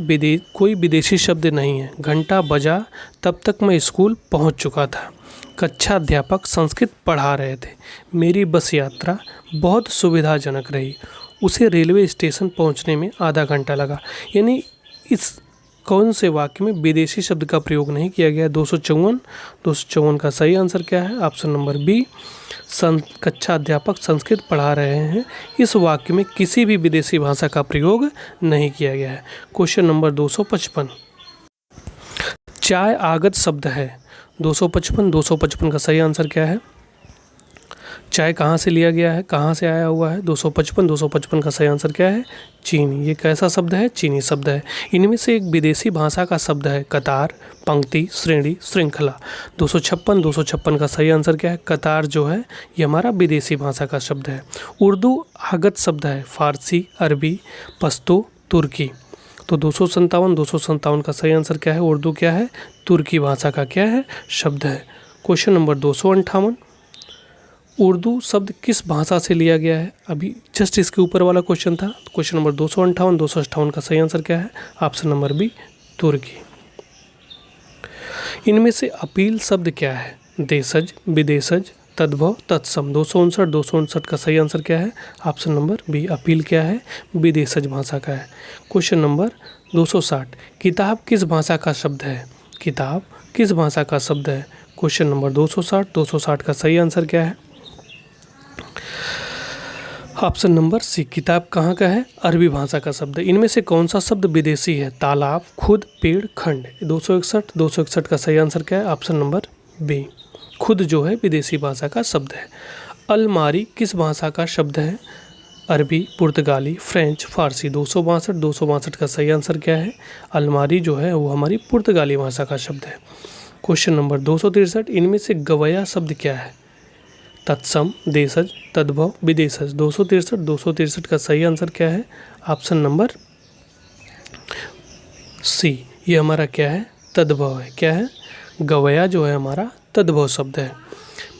कोई विदेशी शब्द नहीं है? घंटा बजा, तब तक मैं स्कूल पहुंच चुका था, कक्षा अध्यापक संस्कृत पढ़ा रहे थे, मेरी बस यात्रा बहुत सुविधाजनक रही, उसे रेलवे स्टेशन पहुंचने में आधा घंटा लगा। यानी इस कौन से वाक्य में विदेशी शब्द का प्रयोग नहीं किया गया? 254 का सही आंसर क्या है? ऑप्शन नंबर बी, कक्षा अध्यापक संस्कृत पढ़ा रहे हैं, इस वाक्य में किसी भी विदेशी भाषा का प्रयोग नहीं किया गया है। क्वेश्चन नंबर 255, चाय आगत शब्द है। 255 का सही आंसर क्या है? चाय कहाँ से लिया गया है? कहाँ से आया हुआ है? 255 का सही आंसर क्या है? चीनी। ये कैसा शब्द है? चीनी शब्द है। इनमें से एक विदेशी भाषा का शब्द है कतार, पंक्ति, श्रेणी, श्रृंखला। 256 का सही आंसर क्या है? कतार जो है ये हमारा विदेशी भाषा का शब्द है। उर्दू आगत शब्द है, फारसी, अरबी, पश्तो, तुर्की। तो 257 का सही आंसर क्या है? उर्दू क्या है? तुर्की भाषा का क्या है? शब्द है। क्वेश्चन नंबर 258, उर्दू शब्द किस भाषा से लिया गया है? अभी जस्ट इसके ऊपर वाला क्वेश्चन था। क्वेश्चन नंबर 258 का सही आंसर क्या है? ऑप्शन नंबर बी, तुर्की। इनमें से अपील शब्द क्या है? देशज, विदेशज, तद्भव, तत्सम। 259 का सही आंसर क्या है? ऑप्शन नंबर बी, अपील क्या है? विदेशज भाषा का है। क्वेश्चन नंबर 260, किताब किस भाषा का शब्द है? किताब किस भाषा का शब्द है? क्वेश्चन नंबर 260 का सही आंसर क्या है? ऑप्शन नंबर सी, किताब कहाँ का है? अरबी भाषा का शब्द है। इनमें से कौन सा शब्द विदेशी है? तालाब, खुद, पेड़, खंड। 261 का सही आंसर क्या है? ऑप्शन नंबर बी, खुद जो है विदेशी भाषा का शब्द है। अलमारी किस भाषा का शब्द है? अरबी, पुर्तगाली, फ्रेंच, फारसी। 262 का सही आंसर क्या है? अलमारी जो है वो हमारी पुर्तगाली भाषा का शब्द है। क्वेश्चन नंबर 263, इनमें से गवैया शब्द क्या है? तत्सम, देशज, तद्भव, विदेशज। 263 का सही आंसर क्या है? ऑप्शन नंबर सी, ये हमारा क्या है? तद्भव है। क्या है? गवैया जो है हमारा तद्भव शब्द है।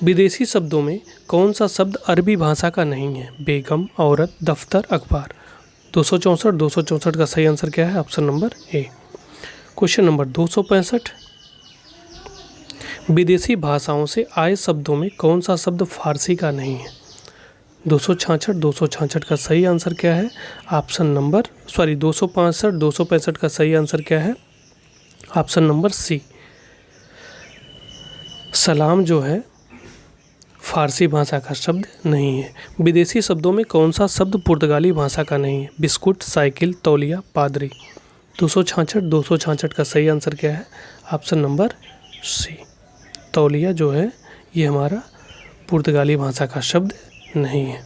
विदेशी शब्दों में कौन सा शब्द अरबी भाषा का नहीं है? बेगम, औरत, दफ्तर, अखबार। 264 का सही आंसर क्या है? ऑप्शन नंबर ए। क्वेश्चन नंबर 265, विदेशी भाषाओं से आए शब्दों में कौन सा शब्द फारसी का नहीं है? 266 का सही आंसर क्या है? ऑप्शन नंबर 265 का सही आंसर क्या है? ऑप्शन नंबर सी, सलाम जो है फारसी भाषा का शब्द नहीं है। विदेशी शब्दों में कौन सा शब्द पुर्तगाली भाषा का नहीं है? बिस्कुट, साइकिल, तौलिया, पादरी। 266 का सही आंसर क्या है? ऑप्शन नंबर सी, तौलिया जो है ये हमारा पुर्तगाली भाषा का शब्द नहीं है।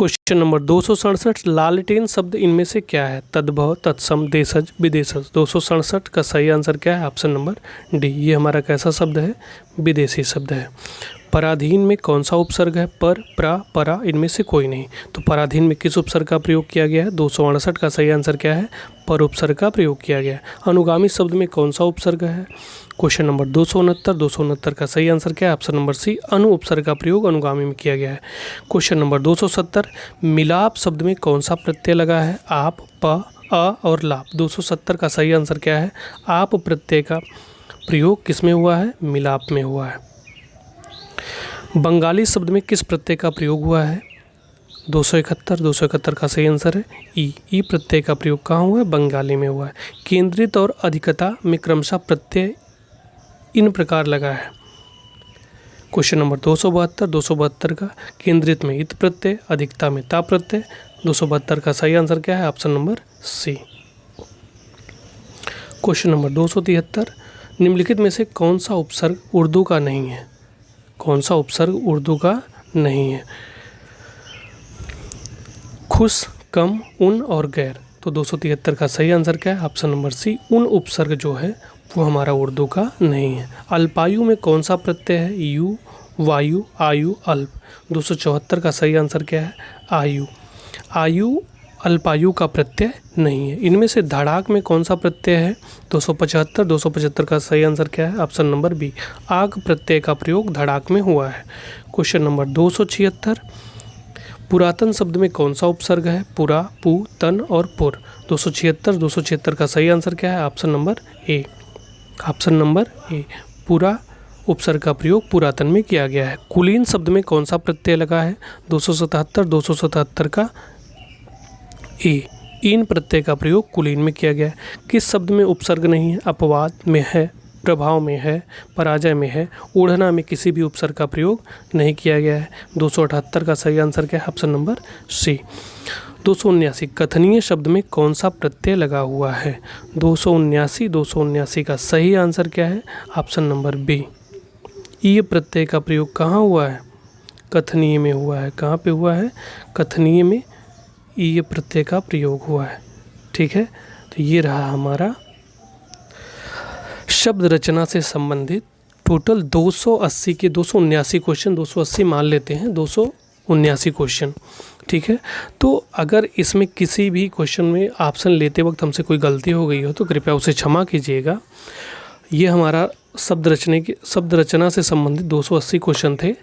क्वेश्चन नंबर 267, लालटेन शब्द इनमें से क्या है? तद्भव, तत्सम, देशज, विदेशज। 267 का सही आंसर क्या है? Option number D. ये हमारा कैसा शब्द है? विदेशी शब्द है। पराधीन में कौन सा उपसर्ग है? पर, प्रा, परा, इनमें से कोई नहीं। तो पराधीन में किस उपसर्ग का प्रयोग किया गया है? 268 का सही आंसर क्या है? पर उपसर्ग का प्रयोग किया गया है। अनुगामी शब्द में कौन सा उपसर्ग है? क्वेश्चन नंबर 269 का सही आंसर क्या है? ऑप्शन नंबर सी, अनु उपसर्ग का प्रयोग अनुगामी में किया गया है। क्वेश्चन नंबर 270, मिलाप शब्द में कौन सा प्रत्यय लगा है? आप, प, अ और लाप। 270 का सही आंसर क्या है? आप प्रत्यय का प्रयोग किस में हुआ है? मिलाप में हुआ है। बंगाली शब्द में किस प्रत्यय का प्रयोग हुआ है? 271 का सही आंसर है ई प्रत्यय का प्रयोग कहाँ हुआ है? बंगाली में हुआ है। केंद्रित और अधिकता में क्रमशः प्रत्यय इन प्रकार लगा है। क्वेश्चन नंबर 272 का केंद्रित में इत प्रत्यय, अधिकता में ता प्रत्यय। 272 का सही आंसर क्या है? Option number C. Question number 273, निम्नलिखित में से कौन सा उपसर्ग उर्दू का नहीं है? कौन सा उपसर्ग उर्दू का नहीं है? खुश, कम, उन और गैर। तो 273 का सही आंसर क्या है? ऑप्शन नंबर सी, उन उपसर्ग जो है वो हमारा उर्दू का नहीं है। अल्पायु में कौन सा प्रत्यय है? यू, वायु, आयु, अल्प। 274 का सही आंसर क्या है? आयु। आयु अल्पायु का प्रत्यय नहीं है। इनमें से धड़ाक में कौन सा प्रत्यय है? 275 का सही आंसर क्या है? ऑप्शन नंबर बी, आग प्रत्यय का प्रयोग धड़ाक में हुआ है। क्वेश्चन नंबर 276, पुरातन शब्द में कौन सा उपसर्ग है? पुरा, पु, तन और पुर। 276 का सही आंसर क्या है? ऑप्शन नंबर ए। ऑप्शन नंबर ए, पूरा उपसर्ग का प्रयोग पुरातन में किया गया है। कुलीन शब्द में कौन सा प्रत्यय लगा है? 277 का ए, इन प्रत्यय का प्रयोग कुलीन में किया गया है। किस शब्द में उपसर्ग नहीं है? अपवाद में है, प्रभाव में है, पराजय में है, ओढ़ना में किसी भी उपसर्ग का प्रयोग नहीं किया गया है। 278 का सही आंसर क्या है? ऑप्शन नंबर सी। 279, कथनीय शब्द में कौन सा प्रत्यय लगा हुआ है? 279 का सही आंसर क्या है? ऑप्शन नंबर बी, ई प्रत्यय का प्रयोग कहाँ हुआ है? कथनीय में हुआ है। कहाँ पे हुआ है? कथनीय में ई प्रत्यय का प्रयोग हुआ है। ठीक है, तो ये रहा हमारा शब्द रचना से संबंधित टोटल 280 के 279 क्वेश्चन, 280 मान लेते हैं, 279 क्वेश्चन। ठीक है, तो अगर इसमें किसी भी क्वेश्चन में ऑप्शन लेते वक्त हमसे कोई गलती हो गई हो तो कृपया उसे क्षमा कीजिएगा। ये हमारा शब्द रचना से संबंधित 280 क्वेश्चन थे।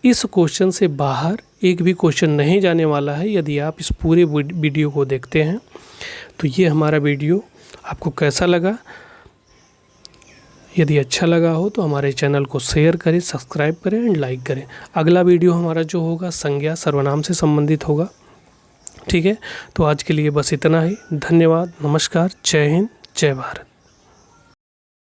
इस क्वेश्चन से बाहर एक भी क्वेश्चन नहीं जाने वाला है यदि आप इस पूरे वीडियो को देखते हैं। तो ये हमारा वीडियो आपको कैसा लगा? यदि अच्छा लगा हो तो हमारे चैनल को शेयर करें, सब्सक्राइब करें एंड लाइक करें। अगला वीडियो हमारा जो होगा संज्ञा सर्वनाम से संबंधित होगा। ठीक है, तो आज के लिए बस इतना ही। धन्यवाद, नमस्कार, जय हिंद, जय भारत।